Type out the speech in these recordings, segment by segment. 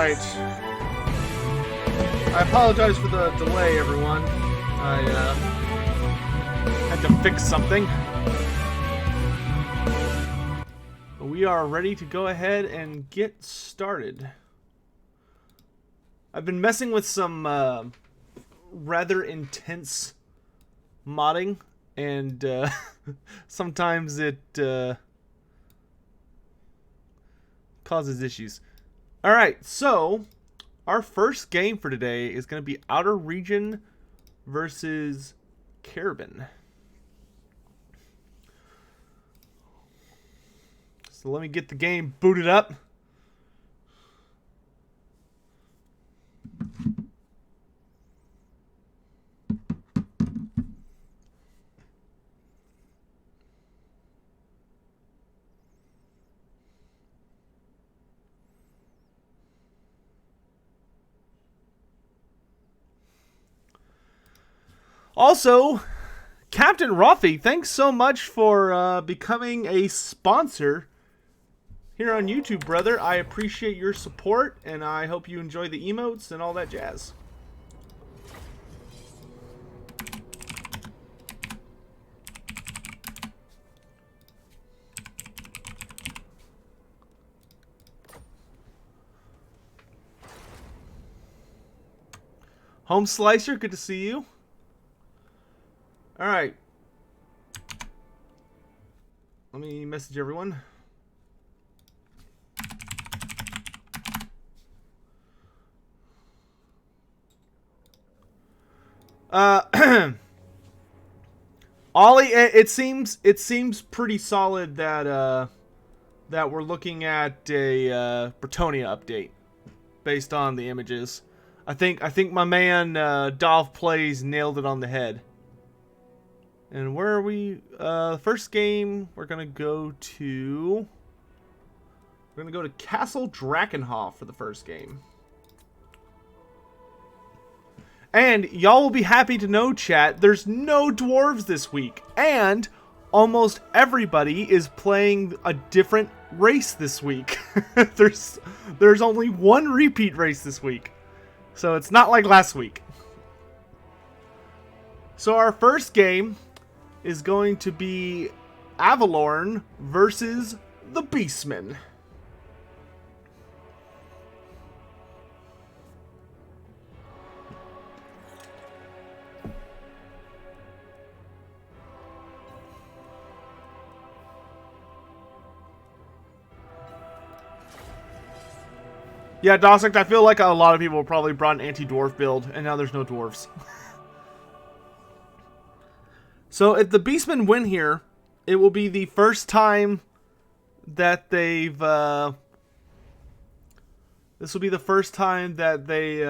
Alright. I apologize for the delay, everyone. I had to fix something. We are ready to go ahead and get started. I've been messing with some rather intense modding, and sometimes it causes issues. Alright, so our first game for today is going to be Outer Region versus Carabin. So let me get the game booted up. Also, Captain Ruffy, thanks so much for becoming a sponsor here on YouTube, brother. I appreciate your support, and I hope you enjoy the emotes and all that jazz. Home Slicer, good to see you. Alright. Let me message everyone. Ollie, it seems pretty solid that that we're looking at a Bretonia update based on the images. I think my man Dolph Plays nailed it on the head. And where are we? First game, we're gonna go to Castle Drakenhof for the first game. And y'all will be happy to know, chat, there's no dwarves this week, and almost everybody is playing a different race this week. There's only one repeat race this week, so it's not like last week. So our first game is going to be Avalorn versus the Beastmen. Yeah, Dosick, I feel like a lot of people probably brought an anti-dwarf build, and now there's no dwarves. So if the Beastmen win here, it will be the first time that they've this will be the first time that they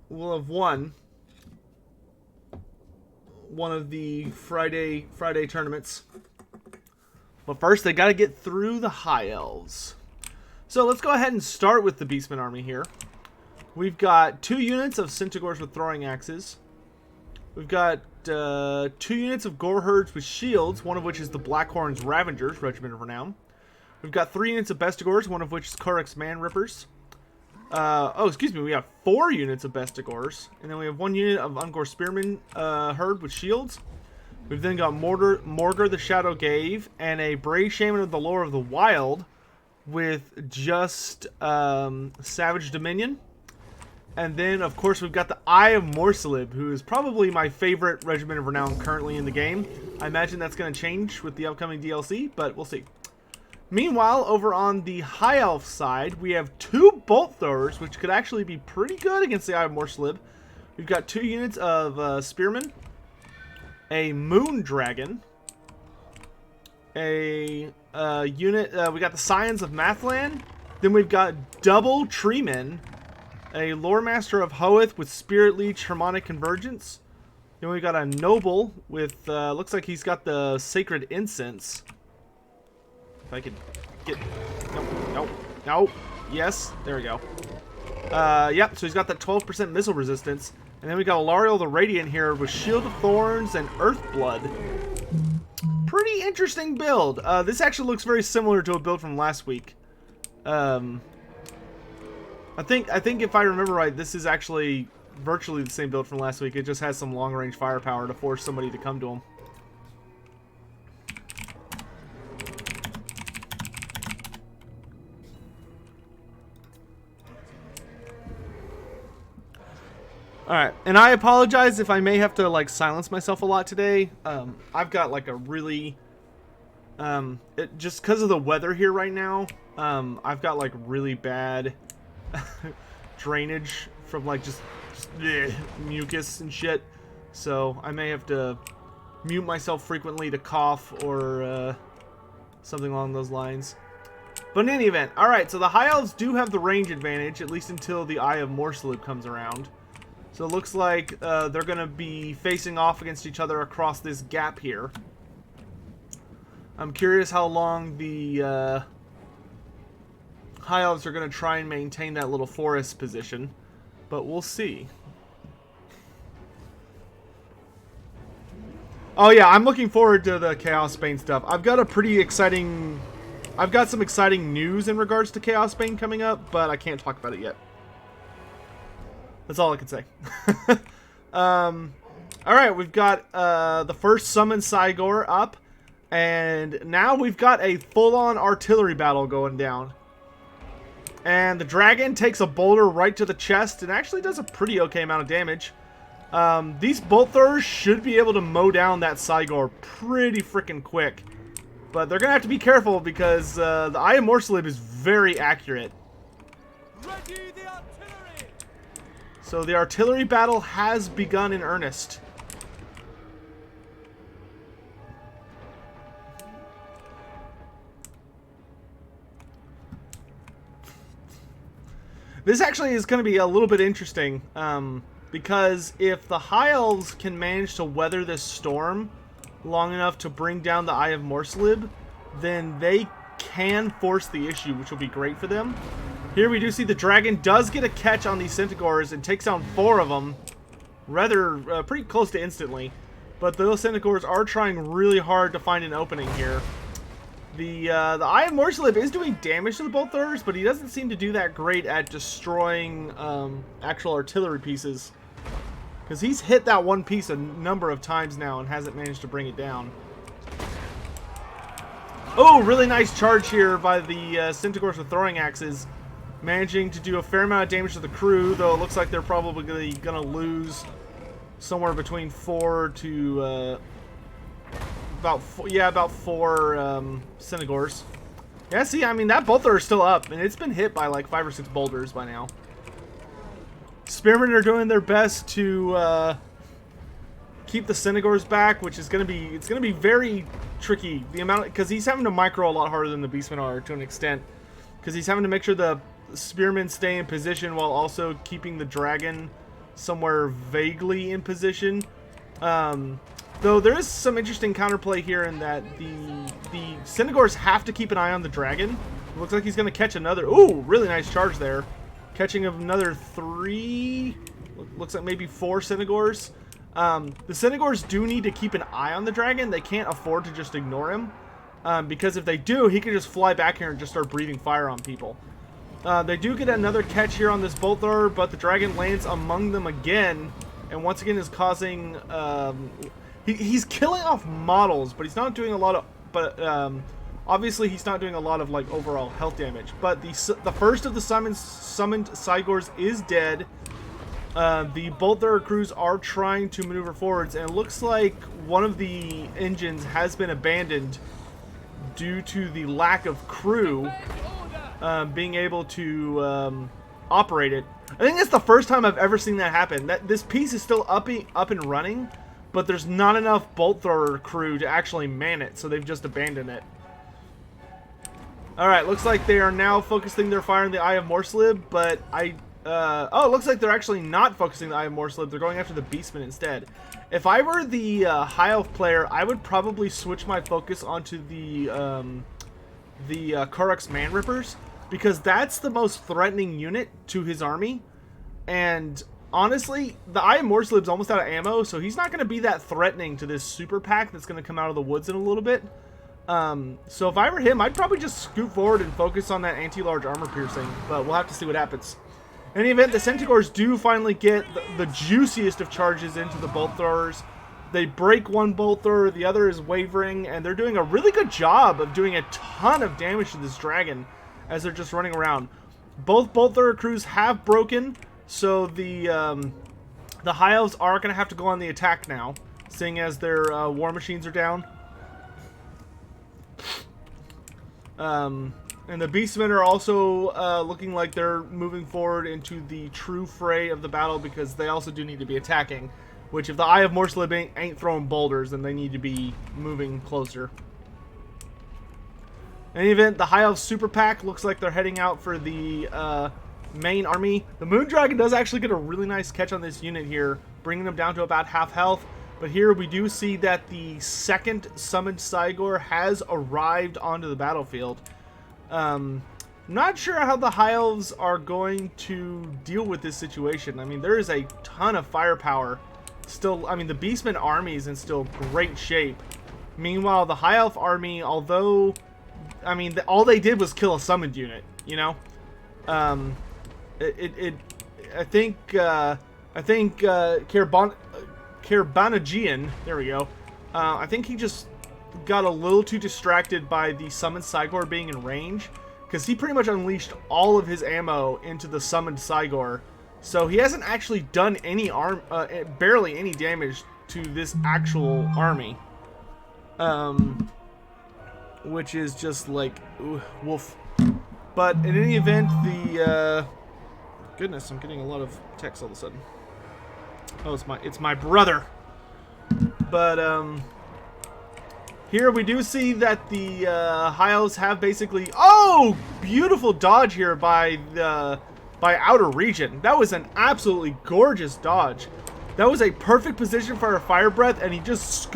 will have won one of the Friday tournaments. But first they got to get through the High Elves. So let's go ahead and start with the Beastmen army here. We've got 2 units of Centaurs with throwing axes. We've got 2 units of Goreherds with shields, one of which is the Blackhorn's Ravengers, Regiment of Renown. We've got 3 units of Bestigors, one of which is Korek's Man-Rippers. We have 4 units of Bestigors, and then we have 1 unit of Ungor Spearman herd with shields. We've then got Morgar the Shadow Gave, and a Brave Shaman of the Lore of the Wild with just Savage Dominion. And then, of course, we've got the Eye of Morsalib, who is probably my favorite Regiment of Renown currently in the game. I imagine that's going to change with the upcoming DLC, but we'll see. Meanwhile, over on the High Elf side, we have 2 Bolt Throwers, which could actually be pretty good against the Eye of Morsalib. We've got 2 units of Spearmen, a Moon Dragon, a unit, we got the Scions of Mathland, then we've got double Treemen, a Lore Master of Hoeth with Spirit Leech Harmonic Convergence. Then we got a Noble with, looks like he's got the Sacred Incense. If I could get, no, yes, there we go. Yep, so he's got that 12% missile resistance. And then we got Alariel the Radiant here with Shield of Thorns and Earthblood. Pretty interesting build. This actually looks very similar to a build from last week. I think if I remember right, this is actually virtually the same build from last week. It just has some long-range firepower to force somebody to come to him. Alright, and I apologize if I may have to, like, silence myself a lot today. I've got, like, a really... just because of the weather here right now, I've got, like, really bad drainage from, like, just mucus and shit. So I may have to mute myself frequently to cough or something along those lines. But in any event, alright, so the High Elves do have the range advantage, at least until the Eye of Morsalib comes around. So it looks like they're going to be facing off against each other across this gap here. I'm curious how long the High Elves are going to try and maintain that little forest position. But we'll see. Oh yeah, I'm looking forward to the Chaos Bane stuff. I've got some exciting news in regards to Chaos Bane coming up, but I can't talk about it yet. That's all I can say. Alright, we've got the first Summon Cygor up. And now we've got a full-on artillery battle going down. And the dragon takes a boulder right to the chest and actually does a pretty okay amount of damage. These bolt throwers should be able to mow down that Cygor pretty freaking quick. But they're going to have to be careful because the Eye of Morsalib is very accurate. Ready the artillery! So the artillery battle has begun in earnest. This actually is going to be a little bit interesting, because if the High Elves can manage to weather this storm long enough to bring down the Eye of Morsalib, then they can force the issue, which will be great for them. Here we do see the dragon does get a catch on these Centaurs and takes down 4 of them, rather pretty close to instantly. But those Centaurs are trying really hard to find an opening here. The Eye of Morsalib is doing damage to the bolt throwers, but he doesn't seem to do that great at destroying actual artillery pieces. Because he's hit that one piece a number of times now and hasn't managed to bring it down. Oh, really nice charge here by the Centaurs with throwing axes. Managing to do a fair amount of damage to the crew, though it looks like they're probably going to lose somewhere between 4 to... about 4 Centaurs. Yeah, see, I mean, that bolt thrower is still up, and it's been hit by like 5 or 6 boulders by now. Spearmen are doing their best to keep the Centaurs back, which is gonna be very tricky. The amount, because he's having to micro a lot harder than the Beastmen are to an extent, because he's having to make sure the Spearmen stay in position while also keeping the dragon somewhere vaguely in position. Though there is some interesting counterplay here in that the Centaurs have to keep an eye on the dragon. It looks like he's going to catch another... Ooh, really nice charge there. Catching of another 3... Looks like maybe 4 Centaurs. The Centaurs do need to keep an eye on the dragon. They can't afford to just ignore him. Because if they do, he could just fly back here and just start breathing fire on people. They do get another catch here on this bolt thrower, but the dragon lands among them again. And once again is causing... He's killing off models, but he's not doing a lot of... But obviously he's not doing a lot of like overall health damage. But the first of the summoned Cygors is dead. The bolt thrower crews are trying to maneuver forwards, and it looks like one of the engines has been abandoned due to the lack of crew being able to operate it. I think that's the first time I've ever seen that happen. This piece is still up and running, but there's not enough bolt thrower crew to actually man it, so they've just abandoned it. Alright, looks like they are now focusing their fire on the Eye of Morsalib, but oh, it looks like they're actually not focusing the Eye of Morsalib. They're going after the Beastmen instead. If I were the High Elf player, I would probably switch my focus onto the Korux Man Rippers, because that's the most threatening unit to his army. And honestly, the Eye of Morsalib's almost out of ammo, so he's not going to be that threatening to this super pack that's going to come out of the woods in a little bit. So if I were him, I'd probably just scoot forward and focus on that anti-large armor piercing, but we'll have to see what happens. In any event, the Centaurs do finally get the juiciest of charges into the bolt throwers. They break one bolt thrower, the other is wavering, and they're doing a really good job of doing a ton of damage to this dragon as they're just running around. Both bolt thrower crews have broken, so the High Elves are going to have to go on the attack now, seeing as their war machines are down. And the Beastmen are also looking like they're moving forward into the true fray of the battle, because they also do need to be attacking. Which, if the Eye of Morslib ain't throwing boulders, then they need to be moving closer. In any event, the High Elf Super Pack looks like they're heading out for the main army. The Moondragon does actually get a really nice catch on this unit here, bringing them down to about half health. But here we do see that the second summoned Cygor has arrived onto the battlefield. Not sure how the High Elves are going to deal with this situation. I mean, there is a ton of firepower. Still, I mean, the Beastmen army is in still great shape. Meanwhile, the High Elf army, although, I mean, all they did was kill a summoned unit, you know? I think Kerbanagian, there we go. I think he just got a little too distracted by the summoned Cygor being in range, because he pretty much unleashed all of his ammo into the summoned Cygor. So he hasn't actually done any barely any damage to this actual army. Which is just like, ooh, woof. But in any event, the, goodness, I'm getting a lot of text all of a sudden. Oh, it's my brother. But, here we do see that the, High Elves have basically, oh, beautiful dodge here by Outer Region. That was an absolutely gorgeous dodge. That was a perfect position for a Fire Breath, and he just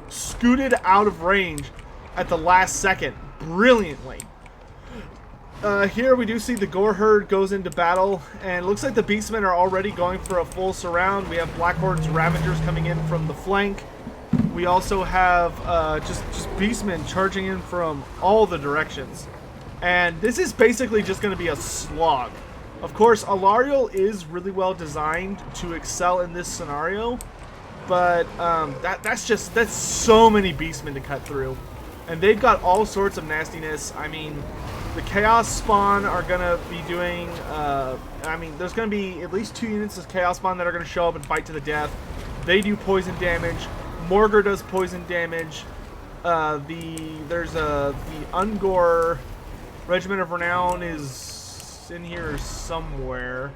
scooted out of range at the last second brilliantly. Here we do see the Gore Herd goes into battle, and it looks like the Beastmen are already going for a full surround. We have Blackhorn's Ravagers coming in from the flank. We also have just Beastmen charging in from all the directions. And this is basically just going to be a slog. Of course, Alariel is really well designed to excel in this scenario, but that's so many Beastmen to cut through. And they've got all sorts of nastiness. I mean, the Chaos Spawn are going to be doing, I mean, there's going to be at least 2 units of Chaos Spawn that are going to show up and fight to the death. They do poison damage. Morgar does poison damage. There's the Ungor Regiment of Renown is in here somewhere.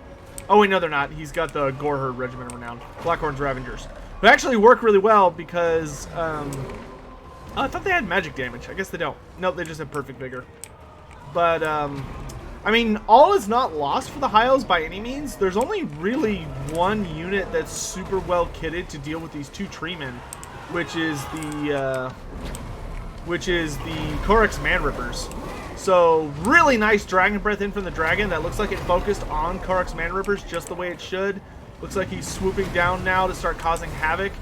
Oh wait, no they're not. He's got the Gore Herd Regiment of Renown. Blackhorn's Ravagers. Who actually work really well because, I thought they had magic damage. I guess they don't. Nope, they just have perfect vigor. But, I mean, all is not lost for the High Elves by any means. There's only really one unit that's super well kitted to deal with these 2 Treemen, which is the Korax Manrippers. So, really nice Dragon Breath in from the Dragon. That looks like it focused on Korax Manrippers just the way it should. Looks like he's swooping down now to start causing havoc.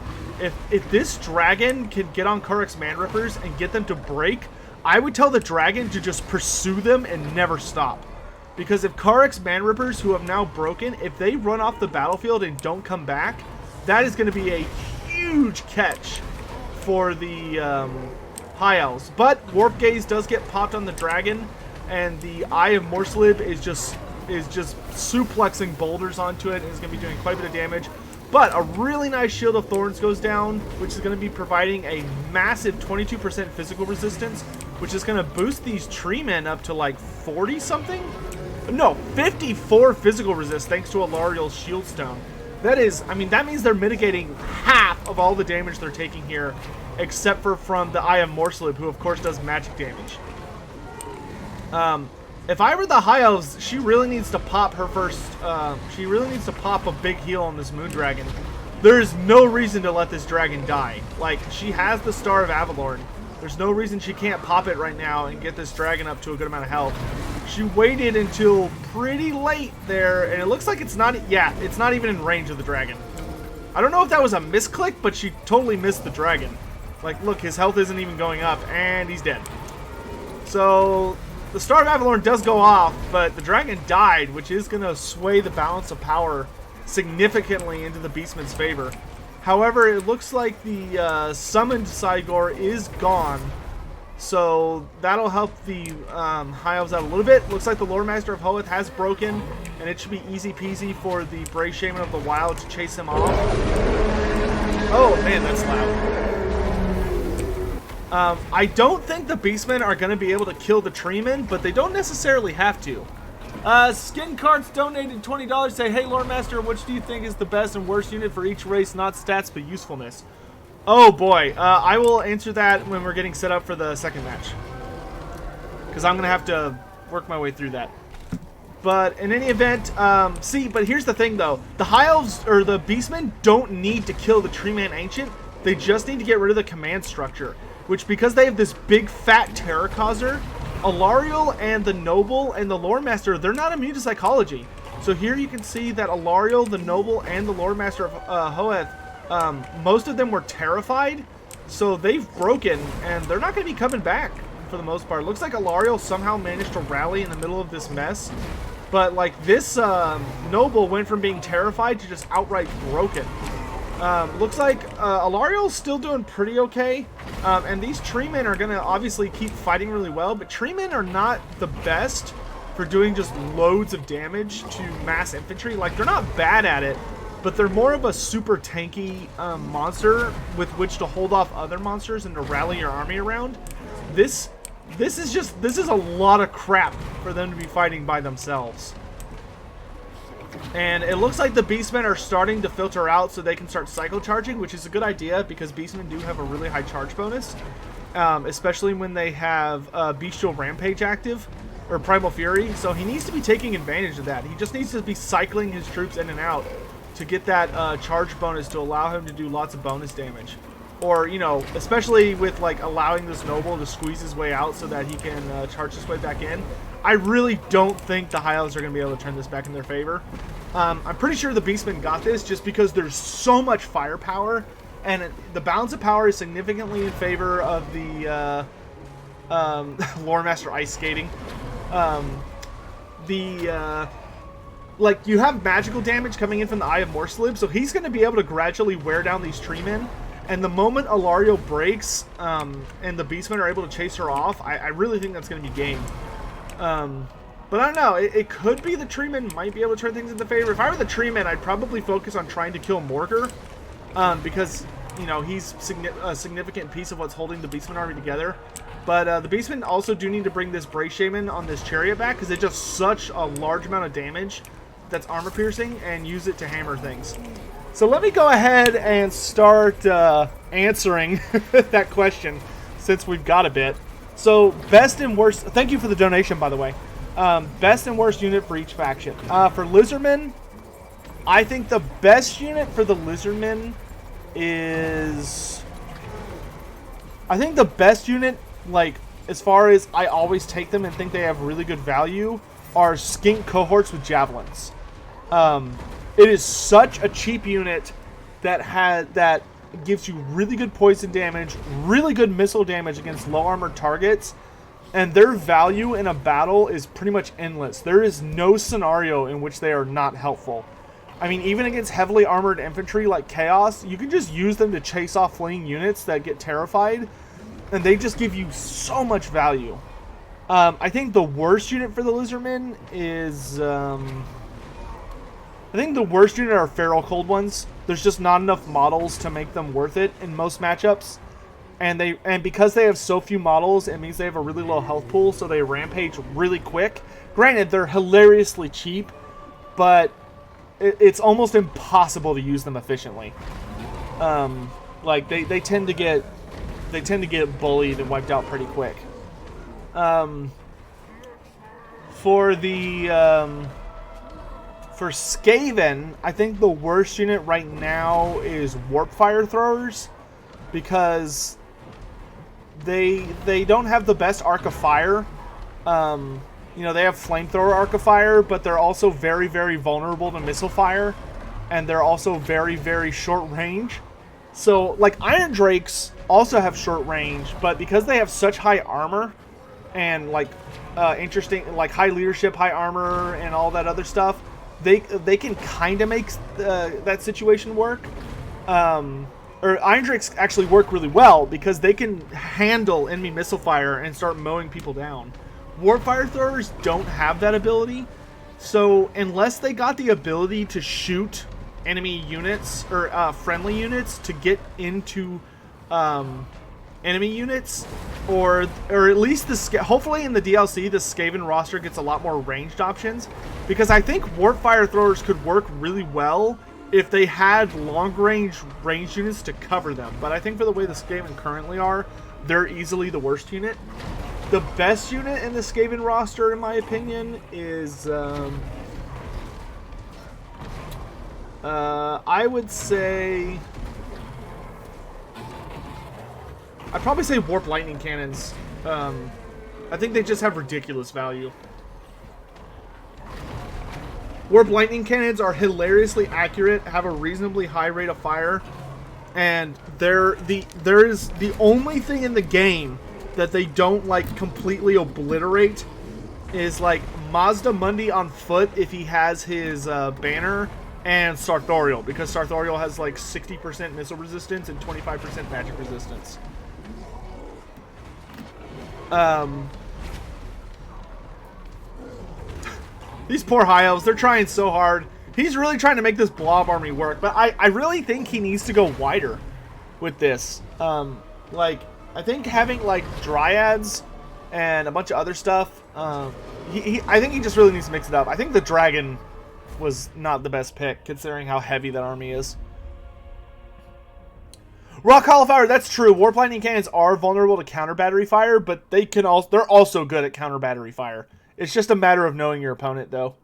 If this Dragon can get on Korax Manrippers and get them to break, I would tell the Dragon to just pursue them and never stop. Because if Korax Manrippers, who have now broken, if they run off the battlefield and don't come back, that is going to be a huge catch for the High Elves. But Warp Gaze does get popped on the Dragon, and the Eye of Morslib is just suplexing boulders onto it and is going to be doing quite a bit of damage. But a really nice Shield of Thorns goes down, which is going to be providing a massive 22% physical resistance, which is going to boost these Treemen up to like 40 something? No, 54 physical resist thanks to Alariel's Shield Stone. That is, I mean, that means they're mitigating half of all the damage they're taking here, except for from the Eye of Morslib, who of course does magic damage. If I were the High Elves, she really needs to pop her first, she really needs to pop a big heal on this Moondragon. There is no reason to let this dragon die. Like, she has the Star of Avalorn. There's no reason she can't pop it right now and get this dragon up to a good amount of health. She waited until pretty late there, and it looks like it's not even in range of the dragon. I don't know if that was a misclick, but she totally missed the dragon. Like, look, his health isn't even going up, and he's dead. So, the Star of Avalorn does go off, but the dragon died, which is going to sway the balance of power significantly into the Beastmen's favor. However, it looks like the summoned Cygor is gone, so that'll help the High Elves out a little bit. Looks like the Lore Master of Hoeth has broken, and it should be easy peasy for the Brave Shaman of the Wild to chase him off. Oh man, that's loud. I don't think the Beastmen are going to be able to kill the Treemen, but they don't necessarily have to. Skin Cards donated $20, say, hey Lore Master, which do you think is the best and worst unit for each race, not stats but usefulness? Oh boy, I will answer that when we're getting set up for the second match, because I'm going to have to work my way through that. But in any event, but here's the thing though, the High Elves, or the Beastmen, don't need to kill the Treeman Ancient, they just need to get rid of the command structure, which, because they have this big fat terror causer, Alariel and the Noble and the Lore Master, they're not immune to psychology. So here you can see that Alariel, the Noble, and the Lore Master of Hoeth, most of them were terrified, so they've broken, and they're not going to be coming back for the most part. Looks like Alariel somehow managed to rally in the middle of this mess, but like this Noble went from being terrified to just outright broken. Looks like Alariel's still doing pretty okay, and these Treemen are going to obviously keep fighting really well, but Treemen are not the best for doing just loads of damage to mass infantry. Like, they're not bad at it, but they're more of a super tanky monster with which to hold off other monsters and to rally your army around. This is a lot of crap for them to be fighting by themselves. And it looks like the Beastmen are starting to filter out so they can start cycle charging, which is a good idea because Beastmen do have a really high charge bonus, especially when they have Bestial Rampage active, or Primal Fury, so he needs to be taking advantage of that. He just needs to be cycling his troops in and out to get that charge bonus to allow him to do lots of bonus damage. Or, you know, especially with like allowing this Noble to squeeze his way out so that he can charge his way back in. I really don't think the High Elves are going to be able to turn this back in their favor. I'm pretty sure the Beastmen got this just because there's so much firepower, and the balance of power is significantly in favor of the Lore Master Ice Skating. Like, you have magical damage coming in from the Eye of Morslib, so he's going to be able to gradually wear down these Treemen. And the moment Alariel breaks, and the Beastmen are able to chase her off, I really think that's going to be game. But I don't know, it could be the Treemen might be able to turn things into favor. If I were the Treemen, I'd probably focus on trying to kill Morgar, because, you know, he's a significant piece of what's holding the Beastmen army together. But the Beastmen also do need to bring this Brave Shaman on this Chariot back, because it does such a large amount of damage that's armor piercing, and use it to hammer things. So let me go ahead and start answering that question, since we've got a bit. So, best and worst... Thank you for the donation, by the way. Best and worst unit for each faction. For Lizardmen, I think the best unit for the Lizardmen is... I think the best unit, like, as far as I always take them and think they have really good value, are Skink Cohorts with Javelins. It is such a cheap unit that gives you really good poison damage, really good missile damage against low armored targets, and their value in a battle is pretty much endless. There is no scenario in which they are not helpful. I mean, even against heavily armored infantry like Chaos, you can just use them to chase off fleeing units that get terrified, and they just give you so much value. I think the worst unit for the Lizardmen is... I think the worst unit are Feral Cold Ones. There's just not enough models to make them worth it in most matchups. And because they have so few models, it means they have a really low health pool, so they rampage really quick. Granted, they're hilariously cheap, but it's almost impossible to use them efficiently. Like they tend to get bullied and wiped out pretty quick. For Skaven, I think the worst unit right now is Warp Fire Throwers, because they don't have the best Arc of Fire. You know, they have Flamethrower Arc of Fire, but they're also very, very vulnerable to missile fire, and they're also very, very short range. So, like, Iron Drakes also have short range, but because they have such high armor, and like interesting, like high leadership, high armor, and all that other stuff, they can kind of make that situation work. Or Iron Drakes actually work really well because they can handle enemy missile fire and start mowing people down. Warp Fire Throwers don't have that ability, so unless they got the ability to shoot enemy units or friendly units to get into enemy units, or at least hopefully in the DLC the Skaven roster gets a lot more ranged options, because I think Warp Fire Throwers could work really well if they had long-range ranged units to cover them. But I think for the way the Skaven currently are, they're easily the worst unit. The best unit in the Skaven roster, in my opinion, is I would say, I'd probably say Warp Lightning Cannons. I think they just have ridiculous value. Warp Lightning Cannons are hilariously accurate, have a reasonably high rate of fire, and there is the only thing in the game that they don't like completely obliterate is like Mazda Mundi on foot if he has his banner, and Sartorial, because Sartorial has like 60% missile resistance and 25% magic resistance. These poor High Elves, they're trying so hard. He's really trying to make this blob army work, but I really think he needs to go wider with this. Like, I think having, like, Dryads and a bunch of other stuff, I think he just really needs to mix it up. I think the Dragon was not the best pick, considering how heavy that army is. Raw Cauliflower, that's true. Warp Lightning Cannons are vulnerable to counter battery fire, but they're also good at counter battery fire. It's just a matter of knowing your opponent, though.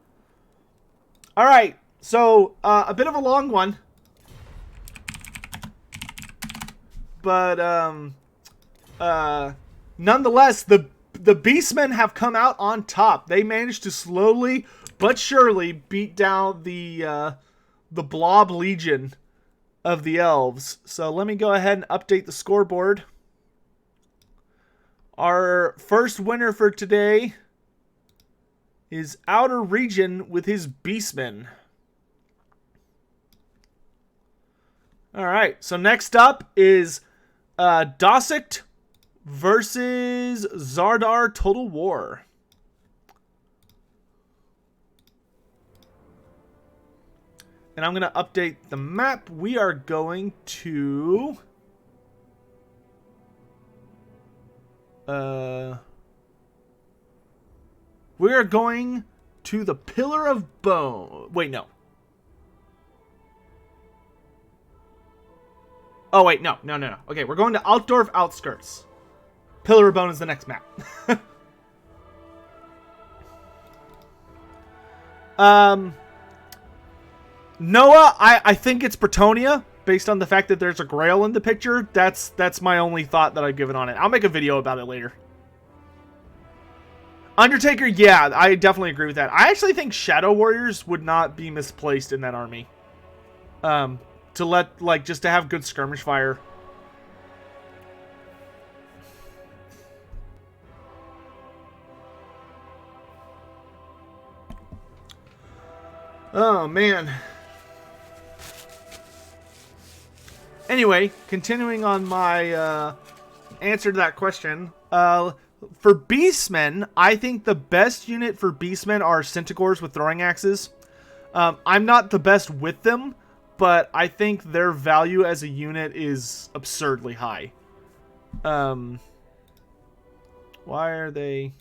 Alright, so a bit of a long one. But nonetheless, the Beastmen have come out on top. They managed to slowly but surely beat down the Blob Legion of the Elves. So let me go ahead and update the scoreboard. Our first winner for today is Outer Region with his Beastmen. Alright, so next up is Dosict versus Zardar Total War. And I'm going to update the map. We are going to... we are going to the Pillar of Bone. Wait, no. Oh, wait, no. Okay, we're going to Altdorf Outskirts. Pillar of Bone is the next map. Noah, I think it's Bretonia, based on the fact that there's a Grail in the picture. That's my only thought that I've given on it. I'll make a video about it later. Undertaker, yeah, I definitely agree with that. I actually think Shadow Warriors would not be misplaced in that army. To let, like, just to have good skirmish fire. Oh, man. Anyway, continuing on my answer to that question. For Beastmen, I think the best unit for Beastmen are Centaurs with throwing axes. I'm not the best with them, but I think their value as a unit is absurdly high. Why do they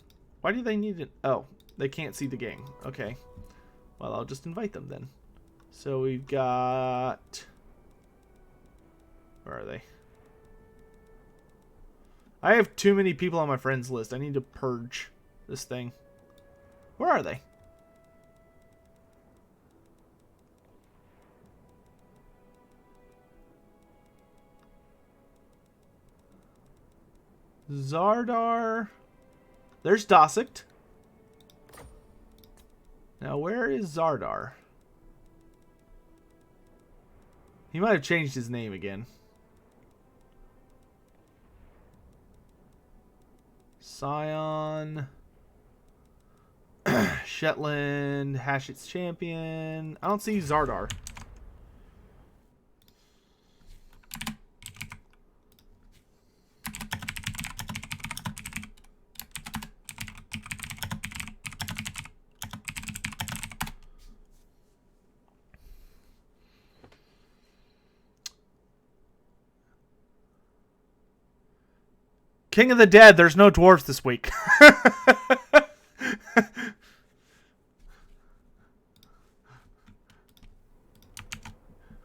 need it? Oh, they can't see the game. Okay. Well, I'll just invite them then. So we've got... Where are they? I have too many people on my friends list. I need to purge this thing. Where are they? Zardar. There's Dosict. Now, where is Zardar? He might have changed his name again. Scion. Shetland. Hashit's champion. I don't see Zardar. King of the Dead, there's no dwarves this week.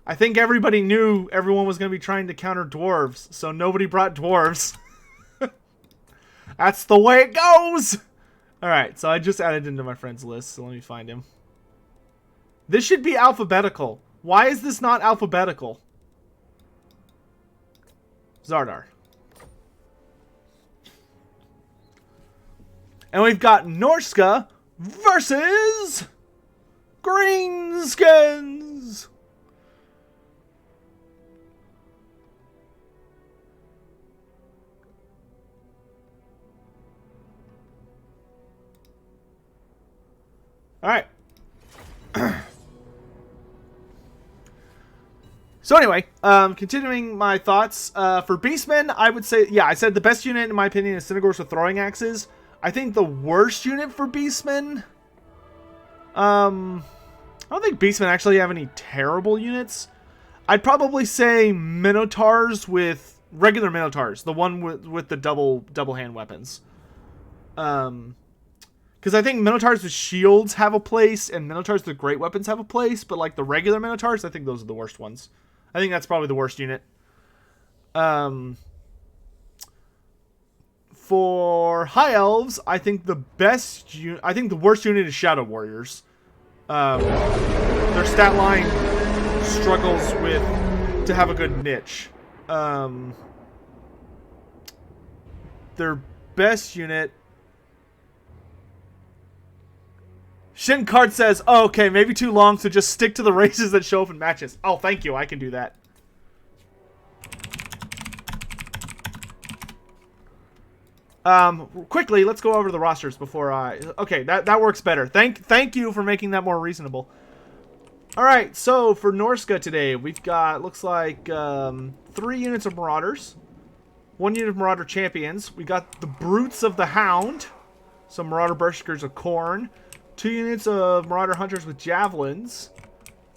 I think everybody knew everyone was going to be trying to counter dwarves, so nobody brought dwarves. That's the way it goes! Alright, so I just added into my friends list, so let me find him. This should be alphabetical. Why is this not alphabetical? Zardar. And we've got Norsca versus Greenskins. All right. So anyway, continuing my thoughts, for Beastmen, I would say, yeah, I said the best unit in my opinion is Synagors with throwing axes. I think the worst unit for Beastmen, I don't think Beastmen actually have any terrible units. I'd probably say Minotaurs with regular Minotaurs, the one with the double hand weapons. Because I think Minotaurs with shields have a place, and Minotaurs with great weapons have a place, but like the regular Minotaurs, I think those are the worst ones. I think that's probably the worst unit. For High Elves, I think the worst unit is Shadow Warriors. Their stat line struggles to have a good niche. Their best unit. Shincard says, oh, okay, maybe too long, so just stick to the races that show up in matches. Oh, thank you, I can do that. Quickly, let's go over the rosters before I... Okay, that works better. Thank you for making that more reasonable. Alright, so for Norsca today, we've got, looks like, 3 units of Marauders. 1 unit of Marauder Champions. We got the Brutes of the Hound. Some Marauder Berserkers of Khorne. 2 units of Marauder Hunters with Javelins.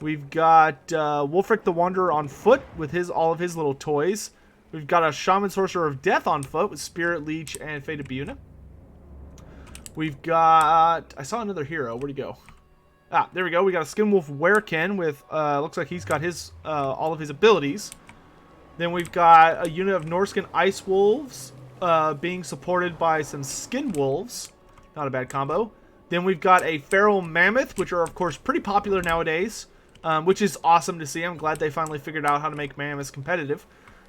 We've got Wulfric the Wanderer on foot with all of his little toys. We've got a Shaman Sorcerer of Death on foot with Spirit Leech and Fate of Buna. We've got... I saw another hero. Where'd he go? Ah, there we go. We got a Skinwolf Werekin with... looks like he's got his all of his abilities. Then we've got a unit of Norscan Ice Wolves being supported by some Skin Wolves. Not a bad combo. Then we've got a Feral Mammoth, which are, of course, pretty popular nowadays, which is awesome to see. I'm glad they finally figured out how to make Mammoths competitive.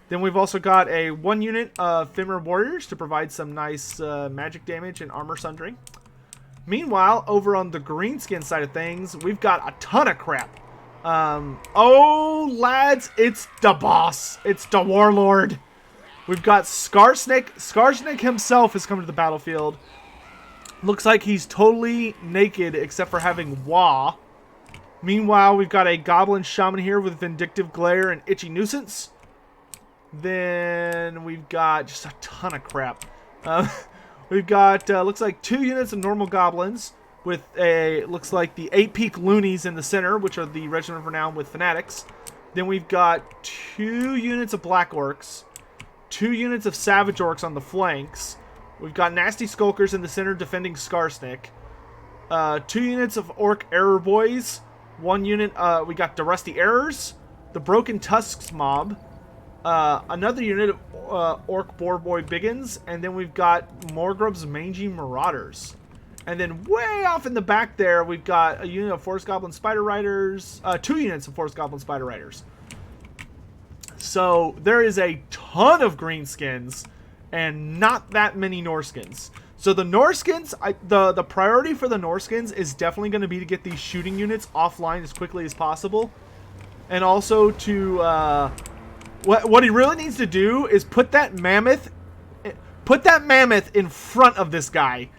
Then we've also got a 1 unit of Fimir Warriors to provide some nice magic damage and armor sundering. Meanwhile, over on the Greenskin side of things, we've got a ton of crap. Oh, lads, it's the boss. It's the Warlord. We've got Skarsnik. Skarsnik himself has come to the battlefield. Looks like he's totally naked except for having Wah. Meanwhile, we've got a Goblin Shaman here with Vindictive Glare and Itchy Nuisance. Then we've got just a ton of crap. We've got, looks like 2 units of normal goblins with looks like the 8 Peak Loonies in the center, which are the Regiment of Renown with Fanatics. Then we've got 2 units of Black Orcs, 2 units of Savage Orcs on the flanks. We've got Nasty Skulkers in the center defending Skarsnik. 2 units of Orc Error Boys. 1 unit, we got the Rusty Errors, the Broken Tusks mob. Another unit of Orc Boar Boy Biggins, and then we've got Morgrub's Mangy Marauders. And then way off in the back there, we've got a unit of Forest Goblin Spider Riders, 2 units of Forest Goblin Spider Riders. So there is a ton of Greenskins, and not that many Norskins. So the Norskins, the priority for the Norskins is definitely going to be to get these shooting units offline as quickly as possible. And also to... What he really needs to do is put that mammoth Put that mammoth in front of this guy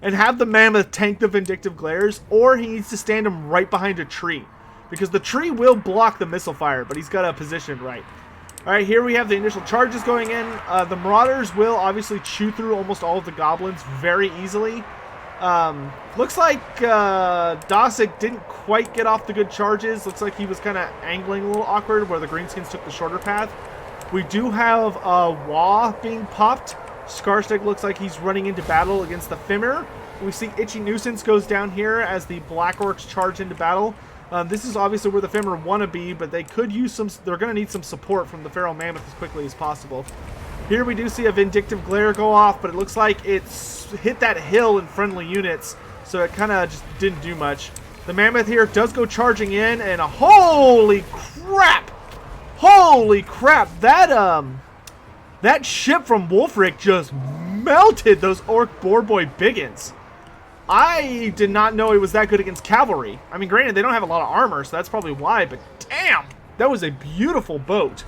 and have the mammoth tank the vindictive glares, or he needs to stand him right behind a tree because the tree will block the missile fire, but he's got to position it right. All right, here we have the initial charges going in. The Marauders will obviously chew through almost all of the goblins very easily. Looks like Dosick didn't quite get off the good charges. Looks like he was kind of angling a little awkward where the Greenskins took the shorter path. We do have Wah being popped. Skarsnik looks like he's running into battle against the Fimir. We see Itchy Nuisance goes down here as the Black Orcs charge into battle. This is obviously where the Fimir want to be, but they could use some. They're going to need some support from the Feral Mammoth as quickly as possible. Here we do see a Vindictive Glare go off, but it looks like it's hit that hill in friendly units, so it kind of just didn't do much. The Mammoth here does go charging in, and holy crap! Holy crap! That ship from Wulfric just melted those Orc Boar Boy Biggins. I did not know it was that good against cavalry. I mean, granted, they don't have a lot of armor, so that's probably why, but damn! That was a beautiful boat.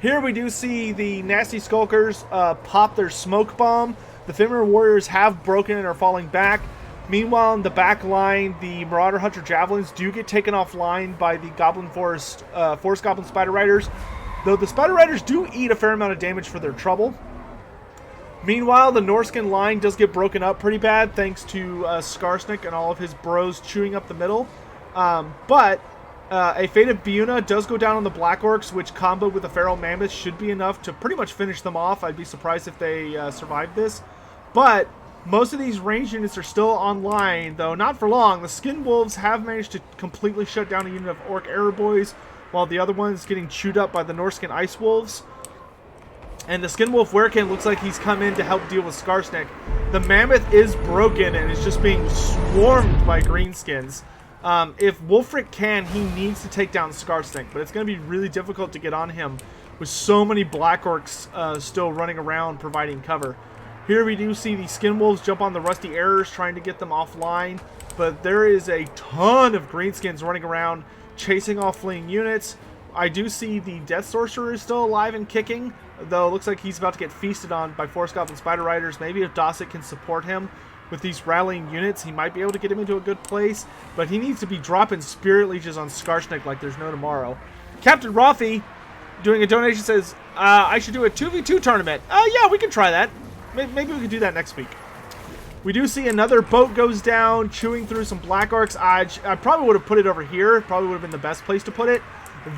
Here we do see the Nasty Skulkers pop their smoke bomb. The Fimir warriors have broken and are falling back. Meanwhile, in the back line, the Marauder Hunter Javelins do get taken offline by the Goblin Forest Goblin Spider Riders, though the Spider Riders do eat a fair amount of damage for their trouble. Meanwhile, the Norscan line does get broken up pretty bad thanks to Skarsnik and all of his bros chewing up the middle. But a Fate of Biuna does go down on the Black Orcs, which combo with the Feral Mammoth should be enough to pretty much finish them off. I'd be surprised if they survived this. But most of these range units are still online, though not for long. The Skin Wolves have managed to completely shut down a unit of Orc Error Boys, while the other one is getting chewed up by the Norscan Ice Wolves. And the Skinwolf Werekin looks like he's come in to help deal with Skarsnik. The Mammoth is broken and is just being swarmed by Greenskins. If Wulfric can, he needs to take down Skarsnik, but it's going to be really difficult to get on him with so many Black Orcs still running around providing cover. Here we do see the Skinwolves jump on the Rusty Errors trying to get them offline, but there is a ton of Greenskins running around chasing off fleeing units. I do see the Death Sorcerer is still alive and kicking, though it looks like he's about to get feasted on by Forest Goblin Spider Riders. Maybe if Dosick can support him with these rallying units, he might be able to get him into a good place, but he needs to be dropping Spirit Leeches on Skarsnik like there's no tomorrow. Captain Rothy, doing a donation, says, I should do a 2v2 tournament. Yeah, we can try that. Maybe we could do that next week. We do see another boat goes down, chewing through some Black Orcs. I probably would have put it over here. Probably would have been the best place to put it.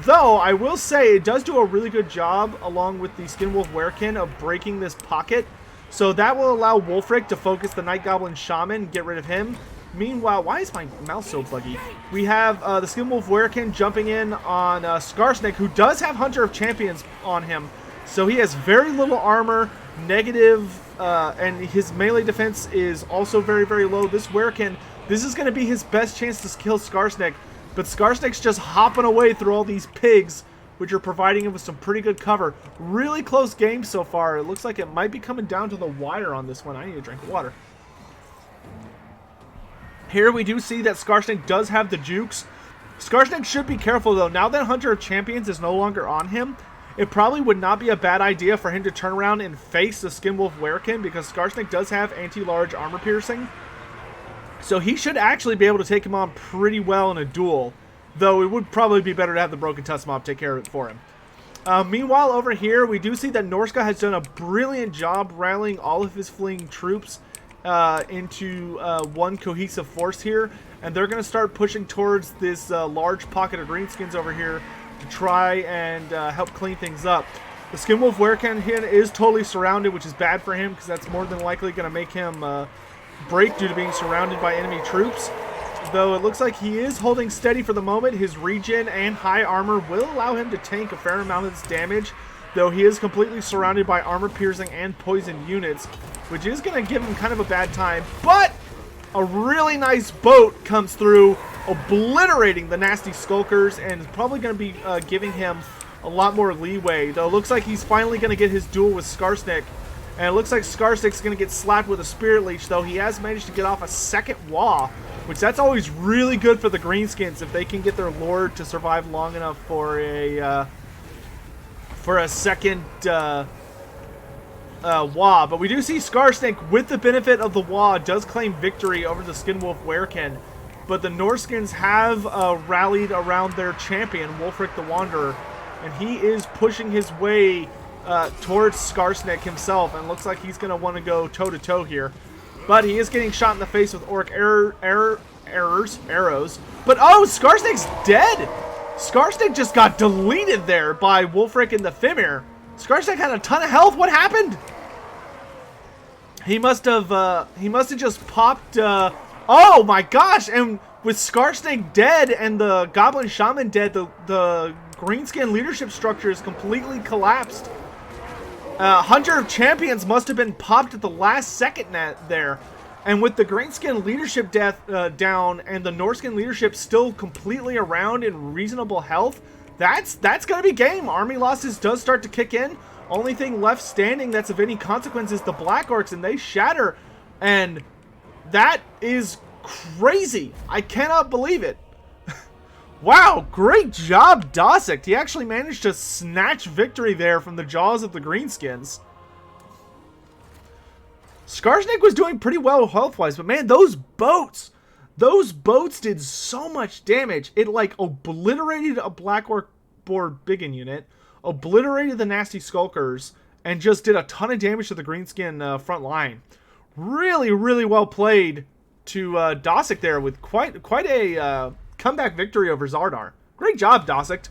Though, I will say, it does do a really good job, along with the Skinwolf Werekin, of breaking this pocket. So that will allow Wulfric to focus the Night Goblin Shaman, get rid of him. Meanwhile, why is my mouse so buggy? We have the Skinwolf Werekin jumping in on Skarsnik, who does have Hunter of Champions on him. So he has very little armor, negative, and his melee defense is also very, very low. This Werekin, this is going to be his best chance to kill Skarsnik. But Skarsnik's just hopping away through all these pigs, which are providing him with some pretty good cover. Really close game so far. It looks like it might be coming down to the wire on this one. I need to drink water. Here we do see that Skarsnik does have the jukes. Skarsnik should be careful, though. Now that Hunter of Champions is no longer on him, it probably would not be a bad idea for him to turn around and face the Skinwolf Werekin, because Skarsnik does have anti-large armor piercing. So he should actually be able to take him on pretty well in a duel, though it would probably be better to have the Broken Tusk Mob take care of it for him. Meanwhile, over here, we do see that Norsca has done a brilliant job rallying all of his fleeing troops into one cohesive force here, and they're going to start pushing towards this large pocket of Greenskins over here to try and help clean things up. The Skinwolf Werekin is totally surrounded, which is bad for him, because that's more than likely going to make him break due to being surrounded by enemy troops. Though it looks like he is holding steady for the moment. His regen and high armor will allow him to tank a fair amount of this damage, though he is completely surrounded by armor piercing and poison units, which is going to give him kind of a bad time. But a really nice boat comes through, obliterating the Nasty Skulkers, and is probably going to be giving him a lot more leeway. Though it looks like he's finally going to get his duel with Skarsnik. And it looks like Skarsnik's going to get slapped with a Spirit Leech, though he has managed to get off a second Wah, which that's always really good for the Greenskins if they can get their Lord to survive long enough for a second Wa, but we do see Skarsnik, with the benefit of the Wa, does claim victory over the Skinwolf Werekin. But the Norskins have rallied around their champion, Wulfric the Wanderer, and he is pushing his way towards Skarsnik himself, and looks like he's going to want to go toe-to-toe here. But he is getting shot in the face with Auric arrows. But, oh, Skarsnik's dead! Skarsnik just got deleted there by Wulfric and the Fimir. Skarsnik had a ton of health. What happened? He must have just popped, oh my gosh! And with Skarsnik dead and the Goblin Shaman dead, the Greenskin leadership structure is completely collapsed. Hunter of Champions must have been popped at the last second there. And with the Greenskin leadership down and the Norscan leadership still completely around in reasonable health, that's going to be game. Army losses does start to kick in. Only thing left standing that's of any consequence is the Black Orcs, and they shatter. And that is crazy. I cannot believe it. Wow, great job, Dosick. He actually managed to snatch victory there from the jaws of the Greenskins. Skarsnik was doing pretty well health-wise, but man, those boats did so much damage. It, like, obliterated a Black Orc board Biggin unit, obliterated the Nasty Skulkers, and just did a ton of damage to the Greenskin front line. Really, really well played to Dosick there with quite a comeback victory over Zardar. Great job, Dosick.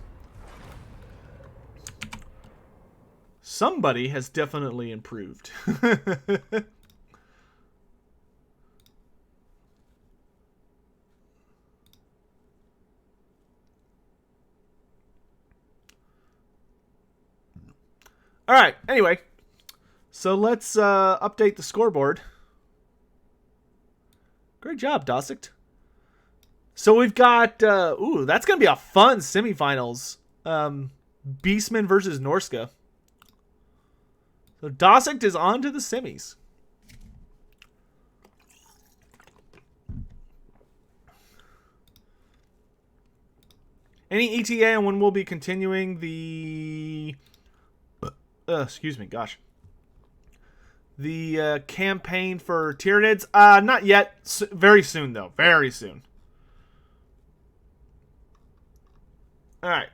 Somebody has definitely improved. Alright, anyway. So let's update the scoreboard. Great job, Dosick. So we've got, ooh, that's going to be a fun semifinals. Beastmen versus Norsca. So Dosick is on to the semis. Any ETA on when we'll be continuing the... excuse me, gosh. The campaign for Tyranids? Not yet. Very soon, though. Very soon. Alright.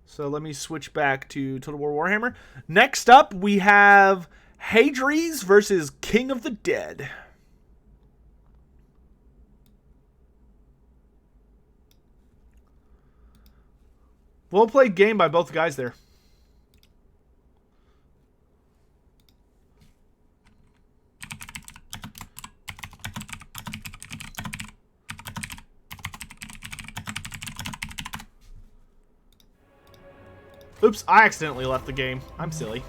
So let me switch back to Total War Warhammer. Next up, we have Hadres versus King of the Dead. Well played game by both guys there. Oops, I accidentally left the game. I'm silly.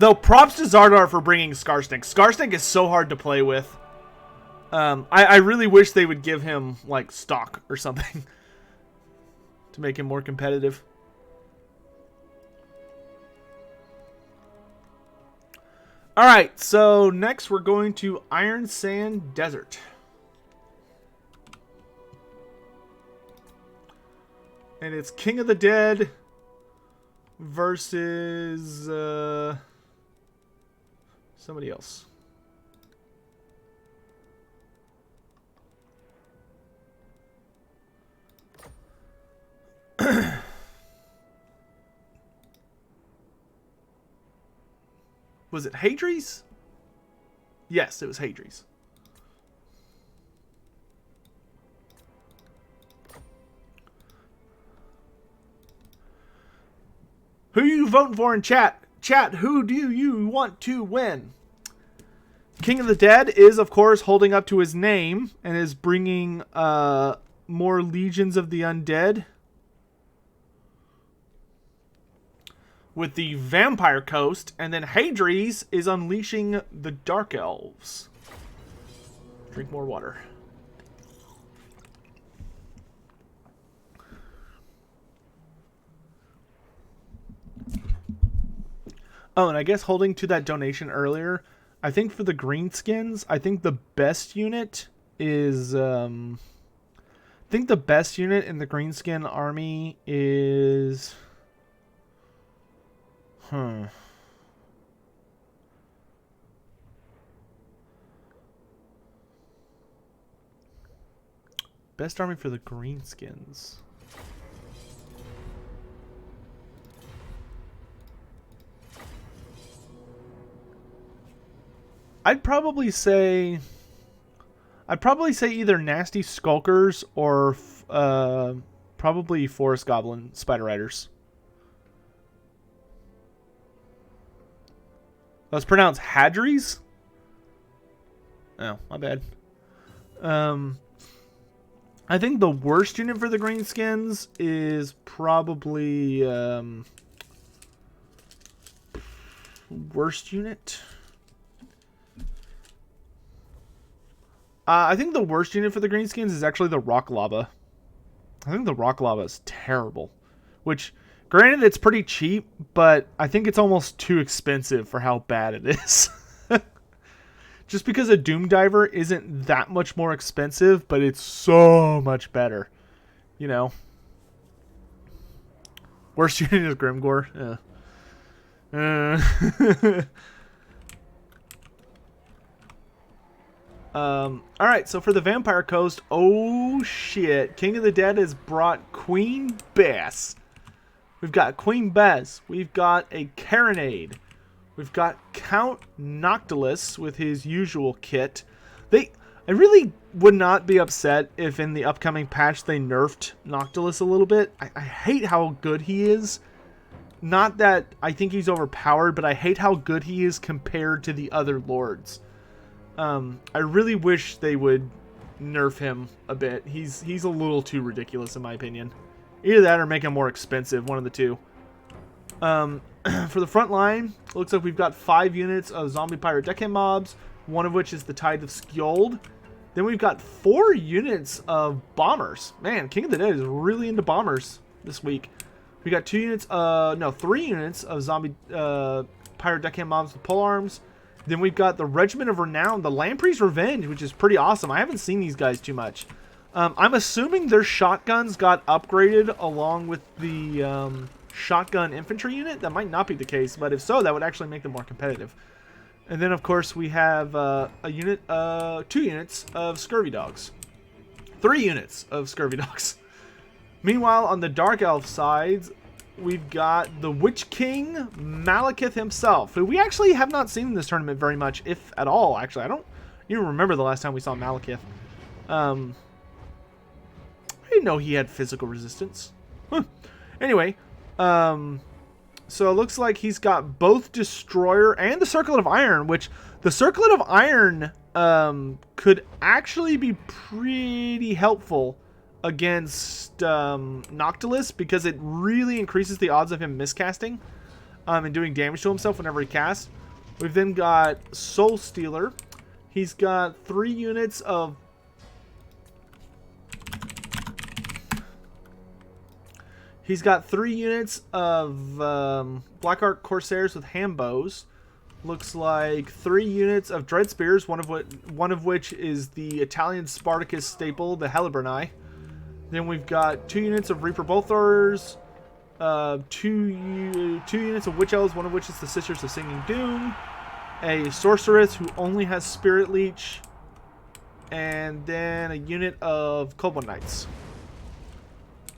Though, props to Zardar for bringing Skarsnik. Skarsnik is so hard to play with. I really wish they would give him, like, stock or something. To make him more competitive. Alright, so next we're going to Iron Sand Desert. And it's King of the Dead versus somebody else. Was it Hadres? Yes, it was Hadres. Who are you voting for in chat? Chat, who do you want to win? King of the Dead is, of course, holding up to his name and is bringing more Legions of the Undead. With the Vampire Coast, and then Hadres is unleashing the Dark Elves. Drink more water. Oh, and I guess holding to that donation earlier, I think for the Greenskins, I think the best unit is, I think the best unit in the Greenskin army is... Best army for the Greenskins. I'd probably say either Nasty Skulkers or probably Forest Goblin Spider Riders. That's pronounced Hadries? Oh, my bad. I think the worst unit for the Greenskins is probably worst unit. I think the worst unit for the Greenskins is actually the Rock Lava. I think the Rock Lava is terrible. Which, granted, it's pretty cheap, but I think it's almost too expensive for how bad it is. Just because a Doom Diver isn't that much more expensive, but it's so much better. You know? Worst unit is Grimgore. Alright, so for the Vampire Coast, oh shit. King of the Dead has brought Queen Bess. We've got Queen Bess. We've got a Carronade. We've got Count Noctilus with his usual kit. I really would not be upset if in the upcoming patch they nerfed Noctilus a little bit. I hate how good he is. Not that I think he's overpowered, but I hate how good he is compared to the other lords. I really wish they would nerf him a bit. He's a little too ridiculous in my opinion. Either that or make him more expensive, one of the two. For the front line, looks like we've got 5 units of zombie pirate deckhand mobs, one of which is the Tide of Skjold. Then we've got 4 units of bombers. Man, King of the Dead is really into bombers this week. We got 3 units of zombie pirate deckhand mobs with polearms. Then we've got the Regiment of Renown, the Lamprey's Revenge, which is pretty awesome. I haven't seen these guys too much. I'm assuming their shotguns got upgraded along with the shotgun infantry unit. That might not be the case, but if so, that would actually make them more competitive. And then, of course, we have 2 units of Scurvy Dogs. 3 units of Scurvy Dogs. Meanwhile, on the Dark Elf sides, we've got the Witch King, Malekith himself, who we actually have not seen in this tournament very much, if at all, actually. I don't even remember the last time we saw Malekith. I didn't know he had physical resistance. Huh. Anyway, so it looks like he's got both Destroyer and the Circlet of Iron, which the Circlet of Iron could actually be pretty helpful against Noctilus, because it really increases the odds of him miscasting and doing damage to himself whenever he casts. We've then got Soul Stealer. He's got 3 units of Blackheart Corsairs with hand bows. Looks like 3 units of Dread Spears, one of which is the Italian Spartacus staple, the Helleburnai. Then we've got 2 units of Reaper Bolthards, 2 units of Witch Elves, one of which is the Sisters of Singing Doom, a Sorceress who only has Spirit Leech, and then a unit of Kobold Knights.